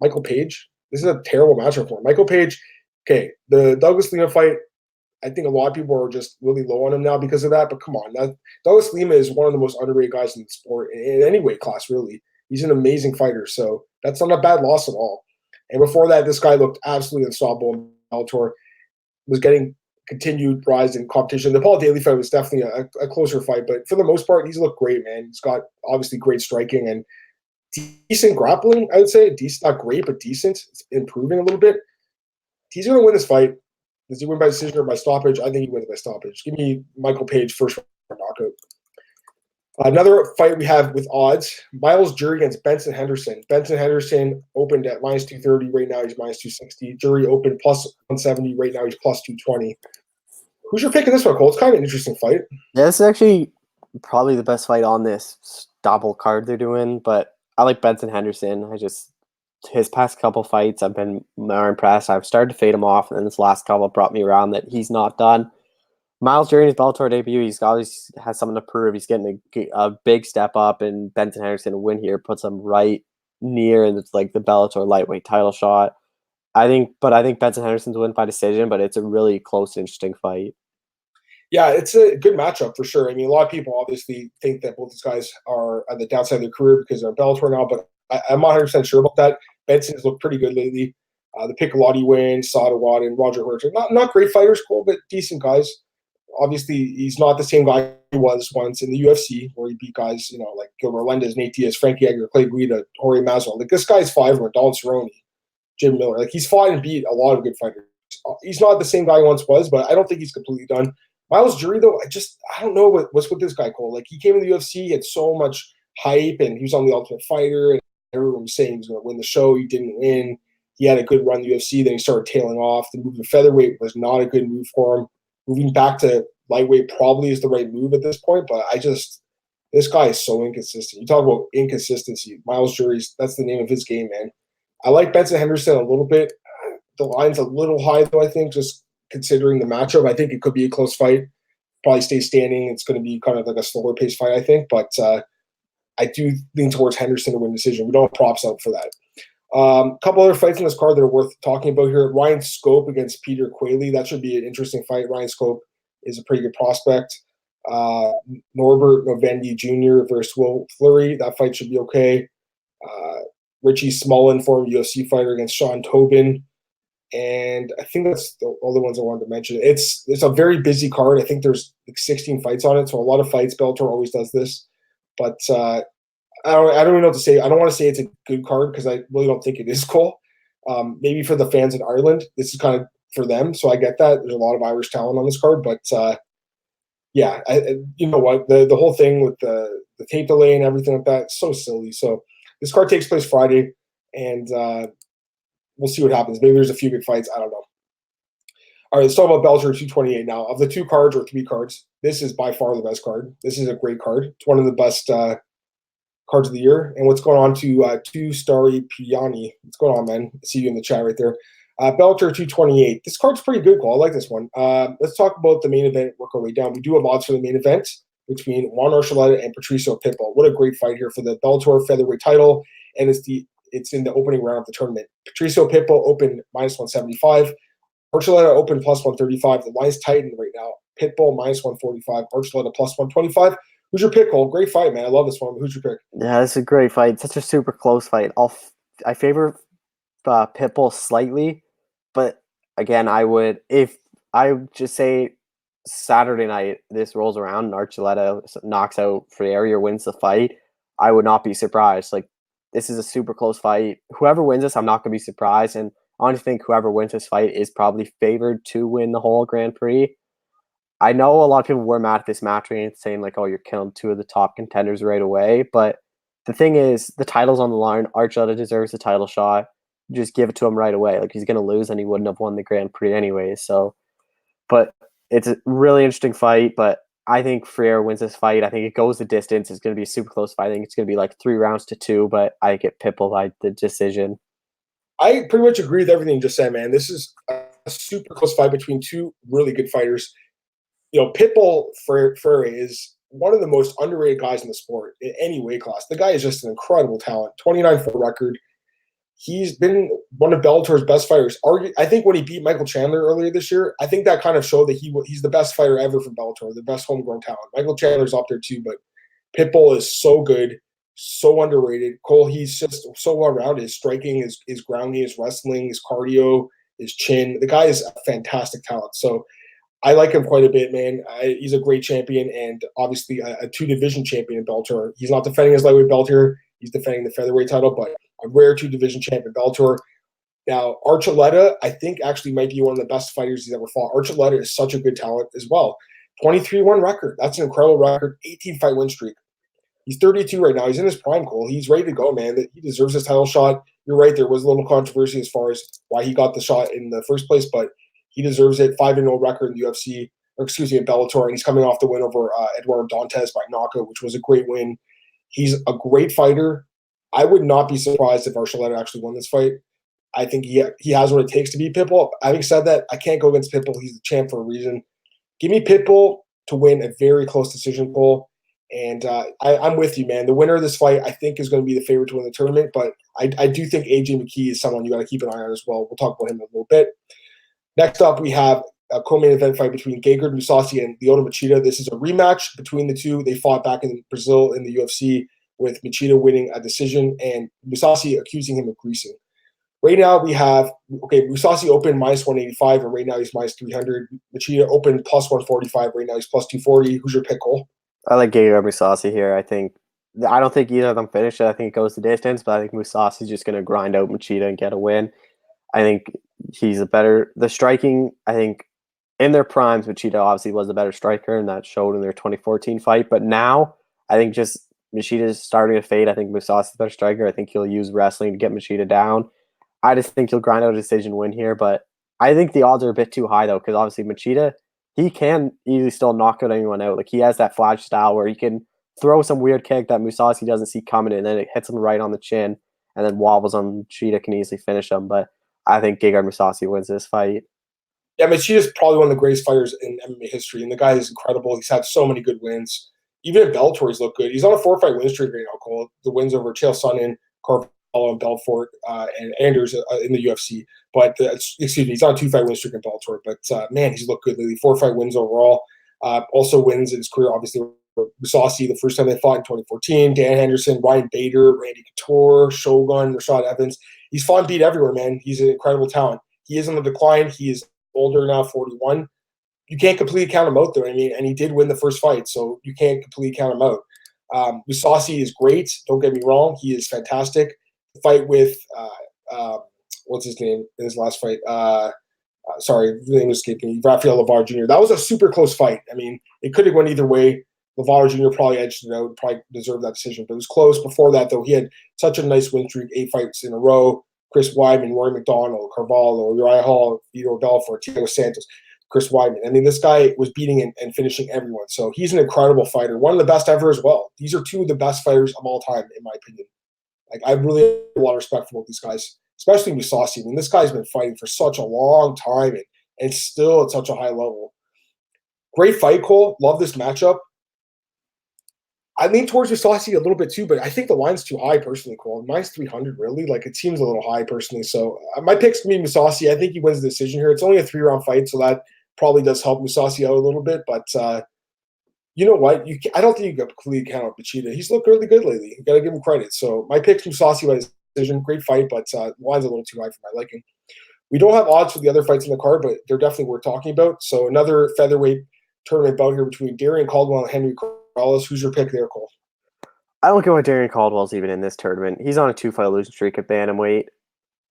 Michael Page, this is a terrible matchup for him. Michael Page, okay, the Douglas Lima fight, I think a lot of people are just really low on him now because of that, but come on. Douglas Lima is one of the most underrated guys in the sport in any weight class, really. He's an amazing fighter, so that's not a bad loss at all. And before that, this guy looked absolutely unstoppable in Bellator, was getting continued rise in competition. The Paul Daly fight was definitely a closer fight, but for the most part, he's looked great, man. He's got obviously great striking and decent grappling, I would say. Decent, not great, but decent. It's improving a little bit. He's going to win this fight. Does he win by decision or by stoppage? I think he wins by stoppage. Give me Michael Page first round knockout. Another fight we have with odds, Miles Jury against Benson Henderson. Benson Henderson opened at minus 230. Right now, he's minus 260. Jury opened plus 170. Right now, he's plus 220. Who's your pick in this one, Cole? It's kind of an interesting fight. Yeah, this is actually probably the best fight on this double card they're doing, but I like Benson Henderson. His past couple fights, I've been more impressed. I've started to fade him off, and then this last couple brought me around that he's not done. Miles during his Bellator debut, he's always has something to prove. He's getting a big step up, and Benson Henderson to win here puts him right near, and it's like the Bellator lightweight title shot. I think Benson Henderson's win by decision, but it's a really close, interesting fight. Yeah, it's a good matchup for sure. I mean, a lot of people obviously think that both these guys are at the downside of their career because they're in Bellator now, but I'm not 100% sure about that. Benson's looked pretty good lately. The Piccolotti win, Sadawada, and Roger Herter. Not great fighters, Cole, but decent guys. Obviously, he's not the same guy he was once in the UFC, where he beat guys, like Gilbert Melendez, Nate Diaz, Frankie Edgar, Clay Guida, Jorge Masvidal. Like, this guy's 5-1, Don Cerrone, Jim Miller. Like, he's fought and beat a lot of good fighters. He's not the same guy he once was, but I don't think he's completely done. Miles Jury, though, I don't know what's with this guy, Cole. Like, he came in the UFC, he had so much hype, and he was on The Ultimate Fighter, and everyone was saying he was going to win the show. He didn't win. He had a good run in the UFC, then he started tailing off. The move to featherweight was not a good move for him. Moving back to lightweight probably is the right move at this point, but this guy is so inconsistent. You talk about inconsistency. Miles Jury's, that's the name of his game, man. I like Benson Henderson a little bit. The line's a little high, though, I think, just considering the matchup. I think it could be a close fight. Probably stay standing. It's going to be kind of like a slower pace fight, I think. But I do lean towards Henderson to win decision. We don't have props out for that. A couple other fights in this card that are worth talking about here. Ryan Scope against Peter Quayle. That should be an interesting fight. Ryan Scope is a pretty good prospect. Norbert Novendi Jr. versus Will Fleury. That fight should be okay. Richie Smullen, former UFC fighter, against Sean Tobin. And I think that's all the ones I wanted to mention. It's a very busy card. I think there's like 16 fights on it, so a lot of fights. Bellator always does this. But I don't even know what to say. I don't want to say it's a good card because I really don't think it is, Cole. Maybe for the fans in Ireland, this is kind of for them, so I get that. There's a lot of Irish talent on this card, but yeah, you know what? The whole thing with the tape delay and everything like that, it's so silly. So this card takes place Friday, and we'll see what happens. Maybe there's a few good fights. I don't know. All right, let's talk about Bellator 228 now. Of the 2 cards or 3 cards, this is by far the best card. This is a great card. It's one of the best cards of the year. And what's going on to Starry Piani? What's going on, man? I see you in the chat right there. Bellator 228. This card's pretty good, Cole. I like this one. Let's talk about the main event, work our way down. We do have odds for the main event between Juan Archuleta and Patricio Pitbull. What a great fight here for the Bellator featherweight title. And it's in the opening round of the tournament. Patricio Pitbull opened -175. Archuleta opened +135. The line's tightened right now. Pitbull -145. Archuleta +125. Who's your pick, Cole? Great fight, man. I love this one. Who's your pick? Yeah, it's a great fight. Such a super close fight. I favor Pitbull slightly, but again, if I would just say Saturday night this rolls around and Archuleta knocks out Freire or wins the fight, I would not be surprised. Like, this is a super close fight. Whoever wins this, I'm not going to be surprised. And I honestly think whoever wins this fight is probably favored to win the whole Grand Prix. I know a lot of people were mad at this match and saying like, oh, you're killing 2 of the top contenders right away. But the thing is, the title's on the line. Archuleta deserves the title shot. Just give it to him right away. Like, he's going to lose and he wouldn't have won the Grand Prix anyway. So, but it's a really interesting fight. But I think Freire wins this fight. I think it goes the distance. It's going to be a super close fight. I think it's going to be like 3 rounds to 2, but I get Pitbull by the decision. I pretty much agree with everything you just said, man. This is a super close fight between 2 really good fighters. You know, Pitbull Freire is one of the most underrated guys in the sport in any weight class. The guy is just an incredible talent. 29-4 record. He's been one of Bellator's best fighters. I think when he beat Michael Chandler earlier this year, I think that kind of showed that he's the best fighter ever from Bellator, the best homegrown talent. Michael Chandler's up there too, but Pitbull is so good, so underrated. Cole, he's just so well-rounded. His striking, his grounding, his wrestling, his cardio, his chin. The guy is a fantastic talent. So I like him quite a bit, man. He's a great champion and obviously a 2-division champion in Bellator. He's not defending his lightweight belt here. He's defending the featherweight title, but a rare 2-division champion Bellator. Now, Archuleta, I think, actually might be one of the best fighters he's ever fought. Archuleta is such a good talent as well. 23-1 record. That's an incredible record. 18-fight win streak. He's 32 right now. He's in his prime, Cole. He's ready to go, man. He deserves his title shot. You're right. There was a little controversy as far as why he got the shot in the first place, but he deserves it. 5-0 record in the UFC, in Bellator, and he's coming off the win over Eduardo Dantes by knockout, which was a great win. He's a great fighter. I would not be surprised if Archuleta actually won this fight. I think he has what it takes to beat Pitbull. Having said that, I can't go against Pitbull. He's the champ for a reason. Give me Pitbull to win a very close decision poll. And I'm with you, man. The winner of this fight, I think, is going to be the favorite to win the tournament. But I do think AJ McKee is someone you got to keep an eye on as well. We'll talk about him in a little bit. Next up, we have a co-main event fight between Gegard Mousasi and Lyoto Machida. This is a rematch between the two. They fought back in Brazil in the UFC with Machida winning a decision and Mousasi accusing him of greasing. Right now we have, Mousasi opened minus 185, and right now he's minus 300. Machida opened plus 145, right now he's plus 240. Who's your pick, Cole? I like Gegard Mousasi here. I don't think either of them finish it. I think it goes the distance, but I think Mousasi's just going to grind out Machida and get a win. I think he's the striking, I think in their primes, Machida obviously was the better striker, and that showed in their 2014 fight. But now, I think just Machida is starting to fade. I think Mousasi's the better striker. I think he'll use wrestling to get Machida down. I just think he'll grind out a decision win here, but I think the odds are a bit too high, though, because obviously Machida, he can easily still knock out anyone out. Like, he has that flash style where he can throw some weird kick that Mousasi doesn't see coming in, and then it hits him right on the chin, and then wobbles on Machida, can easily finish him. But I think Gegard Mousasi wins this fight. Yeah, Machida's probably one of the greatest fighters in MMA history, and the guy is incredible. He's had so many good wins. Even at Bellator, he's looked good. He's on a 4-fight win streak right now, Cole. The wins over Chael Sonnen, Carvalho, and Belfort, and Anders in the UFC. But, he's on a 2-fight win streak in Bellator. But, man, he's looked good lately. 4-fight wins overall. Also wins in his career, obviously, Mousasi the first time they fought in 2014. Dan Henderson, Ryan Bader, Randy Couture, Shogun, Rashad Evans. He's fought and beat everywhere, man. He's an incredible talent. He is on the decline. He is older now, 41. You can't completely count him out, though. I mean, and he did win the first fight, so you can't completely count him out. Mousasi is great. Don't get me wrong. He is fantastic. The fight with, what's his name in his last fight? Sorry, the name escaping me. Rafael Lavar Jr. That was a super close fight. I mean, it could have went either way. Lavar Jr. probably edged it out, probably deserved that decision, but it was close. Before that, though, he had such a nice win streak, 8 fights in a row. Chris Weidman, Rory McDonald, Carvalho, Uriah Hall, Vitor Belfort, Thiago Santos, Chris Weidman. I mean, this guy was beating and finishing everyone. So he's an incredible fighter, one of the best ever as well. These are 2 of the best fighters of all time, in my opinion. Like, I really have a lot of respect for both these guys, especially Mousasi. I mean, this guy's been fighting for such a long time and still at such a high level. Great fight, Cole. Love this matchup. I lean towards Mousasi a little bit too, but I think the line's too high personally, Cole. Minus 300, really? Like, it seems a little high personally. So my pick's going to be Mousasi. I think he wins the decision here. It's only a 3-round fight, so that probably does help Mousasi out a little bit. But you know what? I don't think you can completely count out Machida. He's looked really good lately. You got to give him credit. So my pick's Mousasi by decision. Great fight, but the line's a little too high for my liking. We don't have odds for the other fights in the card, but they're definitely worth talking about. So another featherweight tournament bout here between Darian Caldwell and Henry Corrales. Who's your pick there, Cole? I don't get why Darian Caldwell's even in this tournament. He's on a 2-fight losing streak at bantamweight.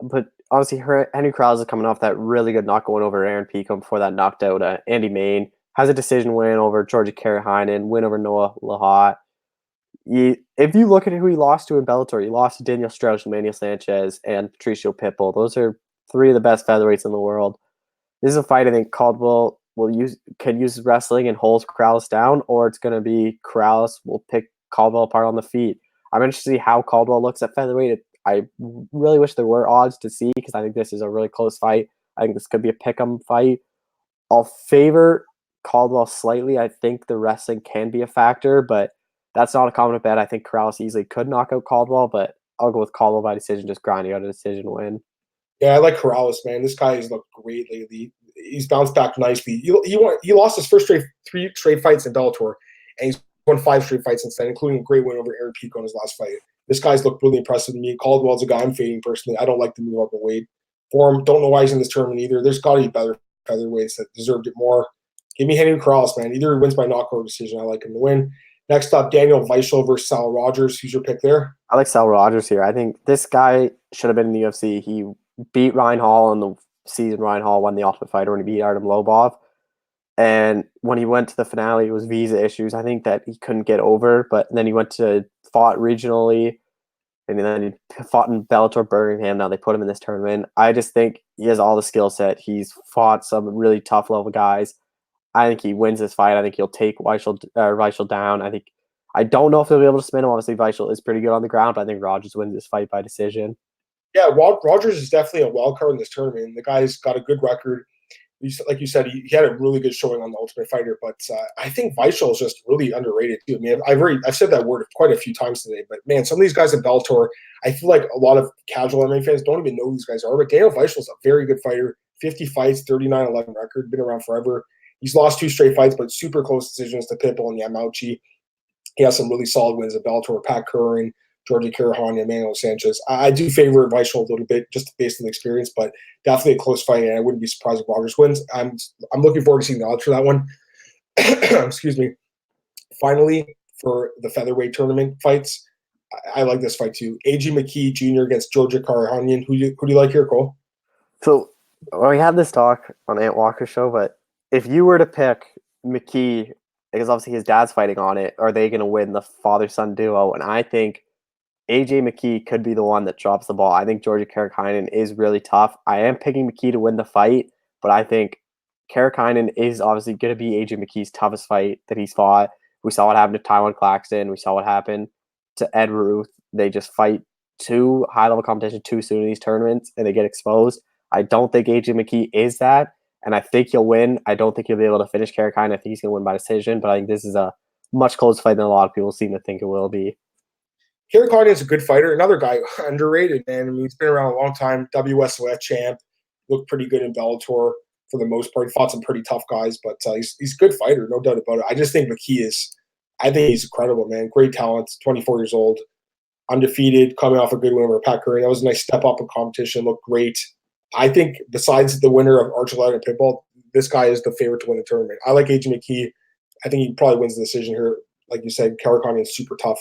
But honestly, Henry Corrales is coming off that really good knock going over Aaron Peacock before that knocked out Andy Main. Has a decision win over Georgia Karahainen, win over Noah Lahat. If you look at who he lost to in Bellator, he lost to Daniel Strauss, Manuel Sanchez, and Patricio Pitbull. Those are 3 of the best featherweights in the world. This is a fight I think Caldwell can use wrestling and hold Corrales down, or it's going to be Corrales will pick Caldwell apart on the feet. I'm interested to see how Caldwell looks at featherweight. I really wish there were odds to see, because I think this is a really close fight. I think this could be a pick'em fight. I'll favor Caldwell slightly. I think the wrestling can be a factor, but that's not a common bet. I think Corrales easily could knock out Caldwell, but I'll go with Caldwell by decision, just grinding out a decision win. Yeah, I like Corrales, man. This guy has looked great lately. He's bounced back nicely. He lost his first 3 straight fights in Bellator, and he's won 5 straight fights since then, including a great win over Aaron Peacock on his last fight. This guy's looked really impressive to me. Caldwell's a guy I'm fading personally. I don't like to move up in weight for him. Don't know why he's in this tournament either. There's got to be better featherweights that deserved it more. Give me Henry Corrales, man. Either he wins by knockout decision. I like him to win. Next up, Daniel Weichel versus Sal Rogers. Who's your pick there? I like Sal Rogers here. I think this guy should have been in the UFC. He beat Ryan Hall in the season. Ryan Hall won the Ultimate Fighter when he beat Artem Lobov. And when he went to the finale, it was visa issues. I think that he couldn't get over, but then he fought regionally, and then he fought in Bellator Birmingham. Now they put him in this tournament. I just think he has all the skill set. He's fought some really tough level guys. I think he wins this fight. I think he'll take Weichel down. I don't know if he'll be able to spin him. Obviously, Weichel is pretty good on the ground, but I think Rogers wins this fight by decision. Yeah, Rogers is definitely a wild card in this tournament. The guy's got a good record. Like you said, he had a really good showing on the Ultimate Fighter, but I think Weichel is just really underrated too. I mean, I've said that word quite a few times today, but man, some of these guys in Bellator, I feel like a lot of casual MMA fans don't even know who these guys are. But Daniel Weichel is a very good fighter. 50 fights, 39-11 record, been around forever. He's lost 2 straight fights, but super close decisions to Pitbull and Yamauchi. He has some really solid wins at Bellator, Pat Curran, Georgia Carahan and Manuel Sanchez. I do favor Weichel a little bit just based on the experience, but definitely a close fight, and I wouldn't be surprised if Rogers wins. I'm looking forward to seeing the odds for that one. Excuse me. Finally, for the featherweight tournament fights, I like this fight too. AJ McKee Jr. against Georgia Carahan. Who do you like here, Cole? So we had this talk on Ant Walker's show, but if you were to pick McKee, because obviously his dad's fighting on it, are they going to win the father-son duo? And I think AJ McKee could be the one that drops the ball. I think Georgia Karakinen is really tough. I am picking McKee to win the fight, but I think Karakinen is obviously going to be AJ McKee's toughest fight that he's fought. We saw what happened to Tywon Claxton. We saw what happened to Ed Ruth. They just fight too high-level competition too soon in these tournaments, and they get exposed. I don't think AJ McKee is that, and I think he'll win. I don't think he'll be able to finish Karakinen. I think he's going to win by decision, but I think this is a much closer fight than a lot of people seem to think it will be. Karakinen is a good fighter. Another guy underrated, man. I mean, he's been around a long time. WSOF champ. Looked pretty good in Bellator for the most part. He fought some pretty tough guys, but he's a good fighter, no doubt about it. I just think McKee is – I think he's incredible, man. Great talent, 24 years old, undefeated, coming off a good win over Pat Curry. That was a nice step up in competition, looked great. I think besides the winner of Archuleta and Pitbull, this guy is the favorite to win the tournament. I like AJ McKee. I think he probably wins the decision here. Like you said, Karakinen is super tough.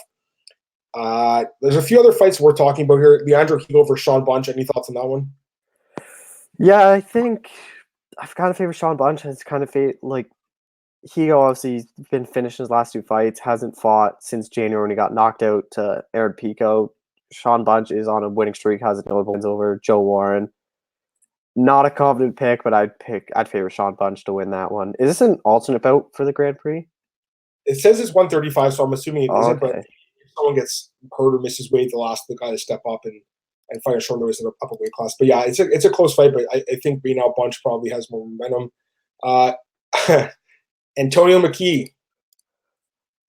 There's a few other fights we're talking about here. Leandro Higo versus Sean Bunch. Any thoughts on that one? Yeah, I think I've kind of favored Sean Bunch. It's kind of like Higo obviously been finished his last two fights, hasn't fought since January when he got knocked out to Aaron Pico. Sean Bunch is on a winning streak, has no wins over Joe Warren. Not a confident pick, but I'd favor Sean Bunch to win that one. Is this an alternate bout for the Grand Prix? It says it's 135, so I'm assuming it isn't, okay. But if someone gets hurt or misses weight, they'll ask the guy to step up and fight a short notice in a weight class. But yeah, it's a close fight, but I think being out Bunch probably has more momentum. Antonio McKee.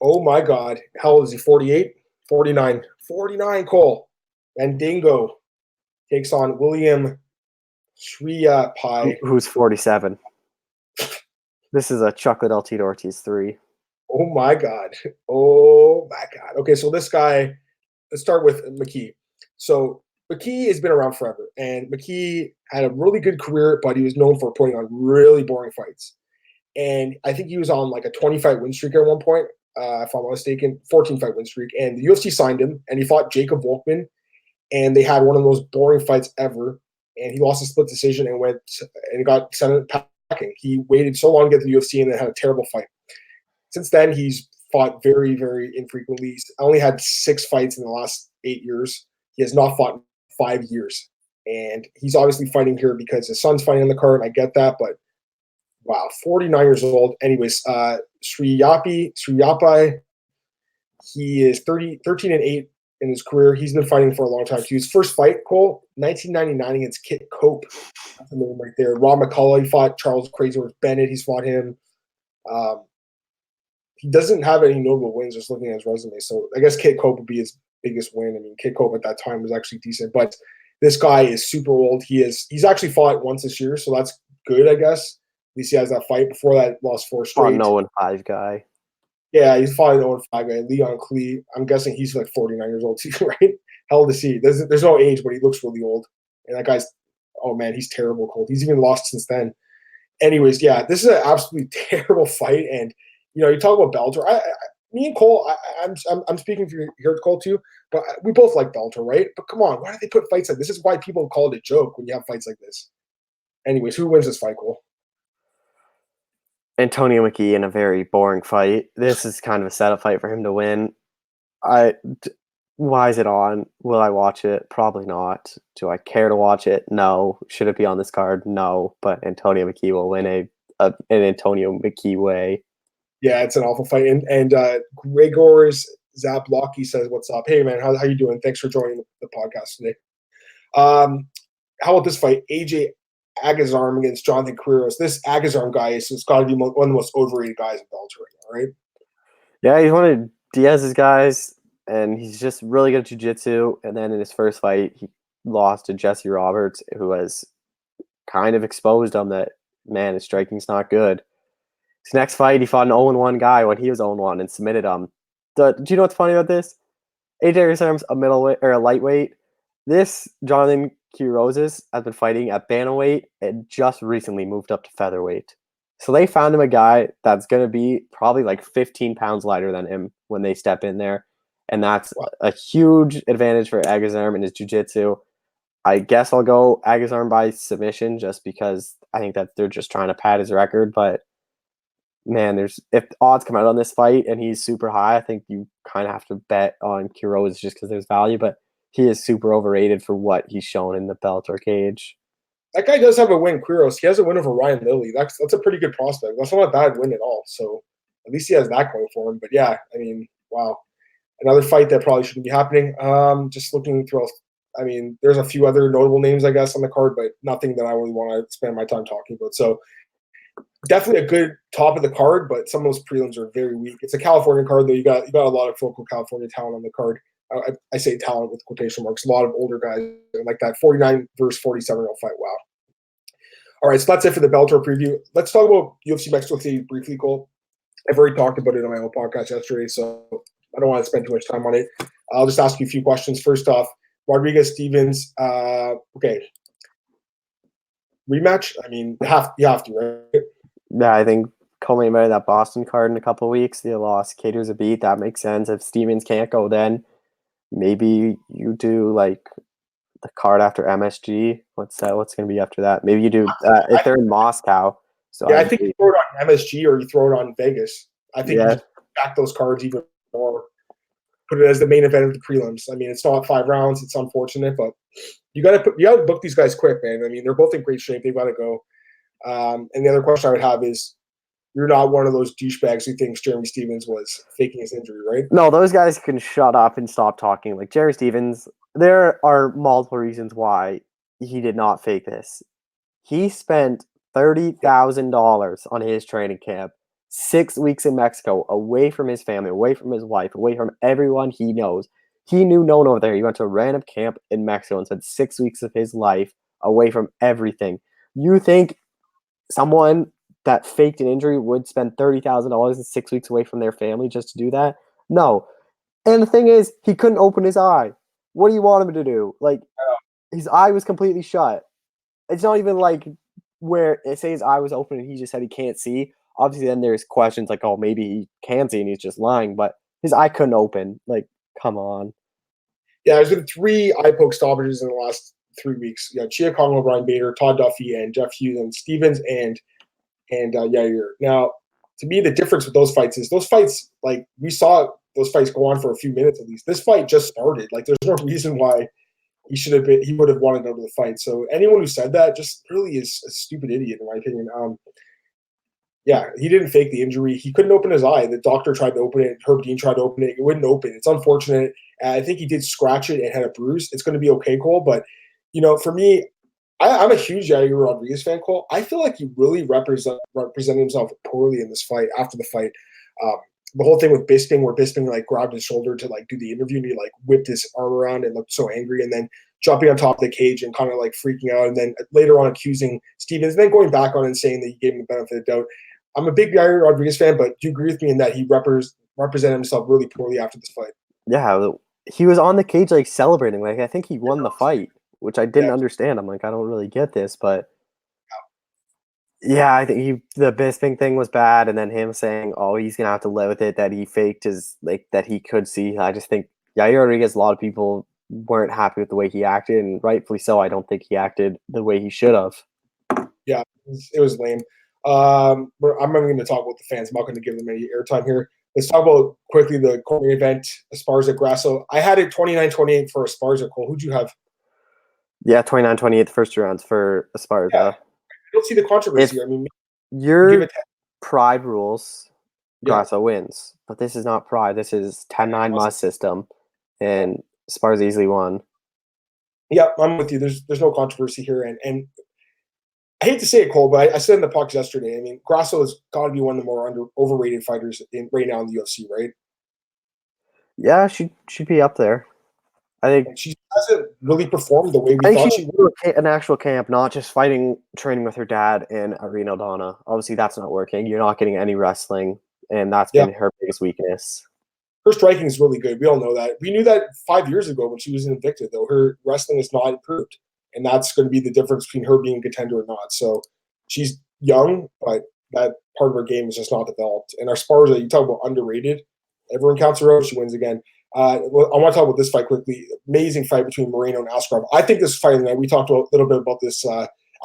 Oh my God. How old is he? 48? 49. 49, Cole. Mandingo takes on William Sriapai. Who's 47. This is a Chocolate El Tito Ortiz 3. Oh my God. Oh my God. Okay, so this guy, let's start with McKee. So McKee has been around forever, and McKee had a really good career, but he was known for putting on really boring fights. And I think he was on like a 20-fight win streak at one point, if I'm not mistaken, 14-fight win streak. And the UFC signed him, and he fought Jacob Volkman, and they had one of the most boring fights ever. And he lost a split decision and got sent packing. He waited so long to get to the UFC and then had a terrible fight. Since then, he's fought very, very infrequently. He's only had 6 fights in the last 8 years. He has not fought in 5 years. And he's obviously fighting here because his son's fighting on the card, and I get that, but wow, 49 years old. Anyways, Sriapai, he is 13-8 in his career. He's been fighting for a long time too. His first fight, Cole, 1999 against Kit Cope. That's the name right there. Rob McCullough, he fought Charles Crazy Bennett. He's fought him. He doesn't have any notable wins just looking at his resume. So I guess Kit Cope would be his biggest win. I mean, Kit Cope at that time was actually decent, but this guy is super old. He's actually fought once this year, so that's good, I guess. At least he has that fight. Before that, lost 4 straight. An 0-5 guy. Yeah, he's fought an 0-5 guy. Leon Klee. I'm guessing he's like 49 years old too, right? How old is he? There's no age, but he looks really old. And that guy's, oh man, he's terrible cold. He's even lost since then. Anyways, yeah, this is an absolutely terrible fight. And you talk about Bellator. Me and Cole, I'm speaking for here, Cole too. But we both like Bellator, right? But come on, why do they put fights like this? This is why people call it a joke when you have fights like this. Anyways, who wins this fight, Cole? Antonio McKee in a very boring fight. This is kind of a setup fight for him to win. Why is it on? Will I watch it? Probably not. Do I care to watch it? No. Should it be on this card? No. But Antonio McKee will win an Antonio McKee way. Yeah, it's an awful fight. And Gregor's Zablocki says, "What's up? Hey man, how you doing? Thanks for joining the podcast today." How about this fight? AJ Agazarm against Jonathan Carreras. This Agazarm guy has got to be one of the most overrated guys in Bellator right now, right? Yeah, he's one of Diaz's guys, and he's just really good at jiu-jitsu. And then in his first fight, he lost to Jesse Roberts, who has kind of exposed him that, man, his striking's not good. His next fight, he fought an 0-1 guy when he was 0-1 and submitted him. Do you know what's funny about this? AJ Arm's a middleweight or a lightweight. This Jonathan Quiroz has been fighting at bantamweight and just recently moved up to featherweight. So they found him a guy that's going to be probably like 15 pounds lighter than him when they step in there. And that's a huge advantage for Agazarm and his jiu-jitsu. I guess I'll go Agazarm by submission just because I think that they're just trying to pad his record. But man, if odds come out on this fight and he's super high, I think you kind of have to bet on Quiroz just because there's value. But he is super overrated for what he's shown in the Bellator cage. That guy does have a win, Quiroz. He has a win over Ryan Lilly. That's a pretty good prospect. That's not a bad win at all. So at least he has that going for him. But yeah, I mean, wow. Another fight that probably shouldn't be happening. Just looking through, I mean, there's a few other notable names, I guess, on the card, but nothing that I really want to spend my time talking about. So definitely a good top of the card, but some of those prelims are very weak. It's a California card, though. You got a lot of local California talent on the card. I say talent with quotation marks. A lot of older guys like that 49 versus 47-year-old fight. Wow. All right, so that's it for the Bellator preview. Let's talk about UFC Mexico City briefly, Cole. I've already talked about it on my own podcast yesterday, so I don't want to spend too much time on it. I'll just ask you a few questions. First off, Rodriguez-Stevens, okay. Rematch? I mean, you have to, right? Yeah, I think coming out of that Boston card in a couple of weeks, they lost Cater's a beat. That makes sense. If Stevens can't go then, maybe you do like the card after MSG. What's going to be after that? Maybe you do if they're in Moscow. So yeah, I think you throw it on MSG or you throw it on Vegas. I think you back those cards even more. Put it as the main event of the prelims. I mean, it's not 5 rounds. It's unfortunate, but you got to book these guys quick, man. I mean, they're both in great shape. They've got to go. And the other question I would have is, you're not one of those douchebags who thinks Jeremy Stevens was faking his injury, right? No, those guys can shut up and stop talking. Like Jeremy Stevens, there are multiple reasons why he did not fake this. He spent $30,000 on his training camp, 6 weeks in Mexico, away from his family, away from his wife, away from everyone he knows. He knew no one over there. He went to a random camp in Mexico and spent 6 weeks of his life away from everything. You think someone that faked an injury would spend $30,000 and 6 weeks away from their family just to do that? No. And the thing is, he couldn't open his eye. What do you want him to do? Like, his eye was completely shut. It's not even like where it says his eye was open and he just said he can't see. Obviously, then there's questions like, oh, maybe he can see and he's just lying, but his eye couldn't open. Like, come on. Yeah, there's been 3 eye poke stoppages in the last 3 weeks. You got Chia Konglo, Brian Bader, Todd Duffy, and Jeff Hughes, and Stevens, and Yair. Now, to me, the difference with those fights is those fights, like, we saw those fights go on for a few minutes at least. This fight just started. Like, there's no reason why he would have wanted to go to the fight. So anyone who said that just really is a stupid idiot, in my opinion. Yeah, he didn't fake the injury. He couldn't open his eye. The doctor tried to open it. Herb Dean tried to open it. It wouldn't open. It's unfortunate. I think he did scratch it and had a bruise. It's going to be okay, Cole. But, for me, I'm a huge Yair Rodriguez fan, Cole. I feel like he really represented himself poorly in this fight after the fight. The whole thing with Bisping, where Bisping like grabbed his shoulder to like do the interview, and he like whipped his arm around and looked so angry, and then jumping on top of the cage and kind of like freaking out, and then later on accusing Stevens, and then going back on and saying that he gave him the benefit of the doubt. I'm a big Yair Rodriguez fan, but do you agree with me in that he represented himself really poorly after this fight? Yeah, he was on the cage like celebrating. Like, I think he won the fight, which I didn't understand. I'm like, I don't really get this, but yeah, I think the Bisping thing was bad, and then him saying, "Oh, he's gonna have to live with it," that he faked his that he could see. I just think Yair Rodriguez, a lot of people weren't happy with the way he acted, and rightfully so. I don't think he acted the way he should have. Yeah, it was lame. I'm not going to talk about the fans. I'm not going to give them any airtime here. Let's talk about quickly the co-main event, Esparza Grasso. I had it 29-28 for Esparza. Cole, who'd you have? Yeah, 29-28 the first 2 rounds for Esparza. Yeah. I don't see the controversy here. I mean, your Pride rules, Grasso wins. But this is not Pride. This is 10-9 must system, and Esparza easily won. Yeah, I'm with you. There's no controversy here, and I hate to say it, Cole, but I said in the podcast yesterday. I mean, Grasso has got to be one of the more overrated fighters right now in the UFC, right? Yeah, she'd be up there. I think and she hasn't really performed the way we thought she would. An actual camp, not just training with her dad in Arena Donna. Obviously, that's not working. You're not getting any wrestling, and that's been her biggest weakness. her striking is really good. We all know that. We knew that 5 years ago when she was in Invicta, though. Her wrestling is not improved, and that's going to be the difference between her being a contender or not. So she's young, but that part of her game is just not developed. And Esparza, you talk about underrated. Everyone counts her out. She wins again. I want to talk about this fight quickly. Amazing fight between Moreno and Askarov. I think this fight tonight, we talked a little bit about this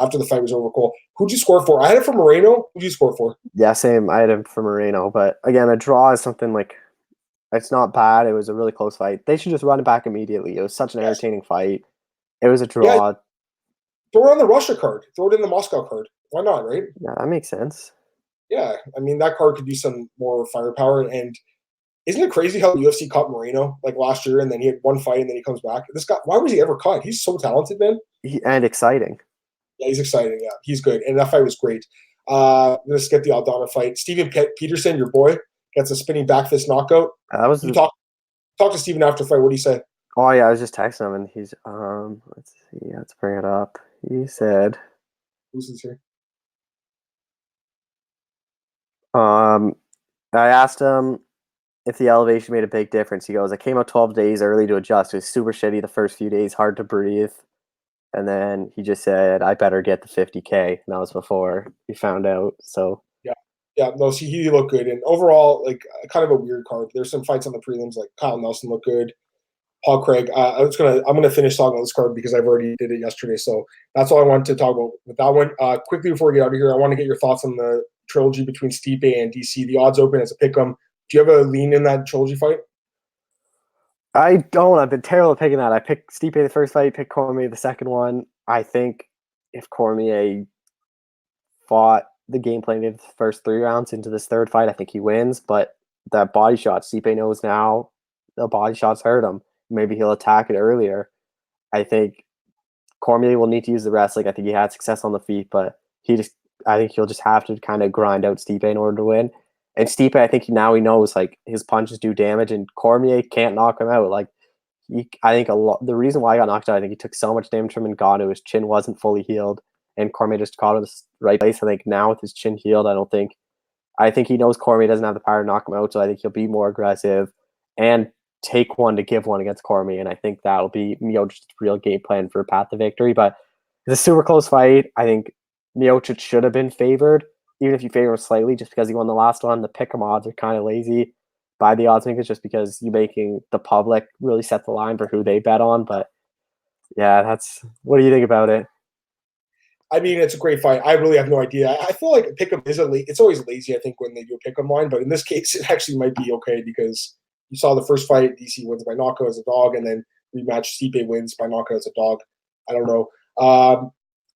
after the fight was over, Cole. Who'd you score for? I had it for Moreno. Who'd you score for? Yeah, same. I had him for Moreno. But again, a draw is something like, it's not bad. It was a really close fight. They should just run it back immediately. It was such an entertaining fight. It was a draw. Yeah, throw it on the Russia card. Throw it in the Moscow card. Why not, right? Yeah, that makes sense. Yeah, I mean, that card could do some more firepower. And isn't it crazy how the UFC caught Moreno like last year, and then he had one fight, and then he comes back? This guy, why was he ever caught? He's so talented, man. And exciting. Yeah, he's exciting. Yeah, he's good, and that fight was great. Let's get the Aldana fight. Steven Peterson, your boy, gets a spinning back fist knockout. That was you talk to Steven after the fight. What do you say? Oh yeah, I was just texting him, and he's let's see, let's bring it up. He said, "Who's this here?" I asked him if the elevation made a big difference. He goes, I came out 12 days early to adjust. It was super shitty the first few days, hard to breathe. And then he just said, I better get the 50K. And that was before he found out. So yeah, no, see, he looked good. And overall, like, kind of a weird card. There's some fights on the prelims, like Kyle Nelson looked good. Paul Craig. I'm gonna finish talking about this card because I've already did it yesterday. So that's all I wanted to talk about with that one. Quickly before we get out of here, I want to get your thoughts on the trilogy between Stipe and DC. The odds open as a pick'em. Do you have a lean in that trilogy fight? I don't. I've been terrible at picking that. I picked Stipe the first fight, picked Cormier the second one. I think if Cormier fought the game plan of the first 3 rounds into this third fight, I think he wins. But that body shot, Stipe knows now the body shots hurt him. Maybe he'll attack it earlier. I think Cormier will need to use the wrestling. I think he had success on the feet, but I think he'll just have to kind of grind out Stipe in order to win. And Stipe, I think he knows like his punches do damage, and Cormier can't knock him out. Like I think the reason why he got knocked out, I think he took so much damage from Ngannou. His chin wasn't fully healed, and Cormier just caught him in the right place. I think now with his chin healed, I think he knows Cormier doesn't have the power to knock him out, so I think he'll be more aggressive and take one to give one against Cormier, and I think that'll be Miocic's real game plan for a path to victory. But it's a super close fight. I think Miocic should have been favored, even if you favor him slightly, just because he won the last one. The pick'em odds are kind of lazy by the odds makers, just because you're making the public really set the line for who they bet on. But yeah, what do you think about it? I mean, it's a great fight. I really have no idea. I feel like pick'em it's always lazy, I think, when they do a pick'em line, but in this case, it actually might be okay because you saw the first fight, DC wins by knockout as a dog, and then rematch, Stipe wins by knockout as a dog. I don't know.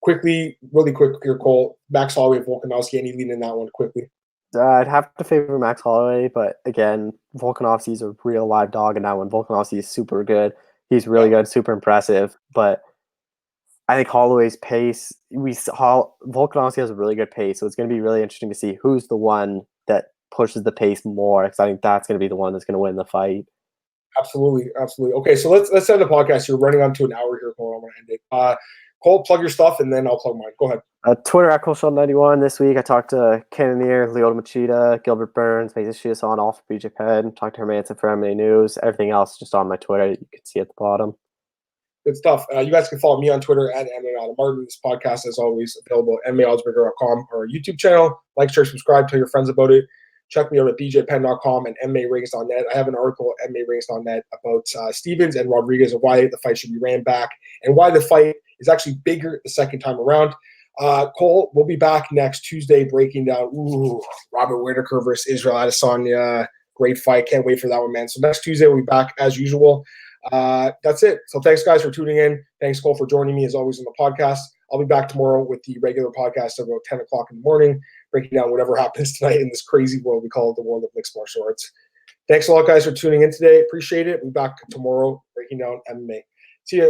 Really quick here, Cole. Max Holloway, Volkanovski, any lean in that one quickly? I'd have to favor Max Holloway, but again, Volkanovski's a real live dog in that one. Volkanovski is super good. He's really good, super impressive. But I think Holloway's pace, Volkanovski has a really good pace, so it's going to be really interesting to see who's the one that pushes the pace more, because I think that's going to be the one that's going to win the fight. Absolutely. Okay, so let's end the podcast. You're running on to an hour here, Cole. I'm going to end it. Cole, plug your stuff, and then I'll plug mine. Go ahead. Twitter at Cole Shelton 91. This week, I talked to Cannonier, Lyoto Machida, Gilbert Burns, Mason Shields on all for BJ Penn. Talked to Hermansson for MMA News. Everything else just on my Twitter. You can see at the bottom. Good stuff. You guys can follow me on Twitter at MMA This podcast, as always, available at MMAOBDailyShow.com or our YouTube channel. Like, share, subscribe, tell your friends about it. Check me out at bjpenn.com and MMARings.net. I have an article at MMARings.net about Stevens and Rodriguez and why the fight should be ran back and why the fight is actually bigger the second time around. Cole, we'll be back next Tuesday breaking down Robert Whittaker versus Israel Adesanya. Great fight. Can't wait for that one, man. So next Tuesday, we'll be back as usual. That's it. So thanks, guys, for tuning in. Thanks, Cole, for joining me, as always, on the podcast. I'll be back tomorrow with the regular podcast at about 10 o'clock in the morning, breaking down whatever happens tonight in this crazy world we call it the world of mixed martial arts. Thanks a lot, guys, for tuning in today. Appreciate it. We'll be back tomorrow breaking down MMA. See ya.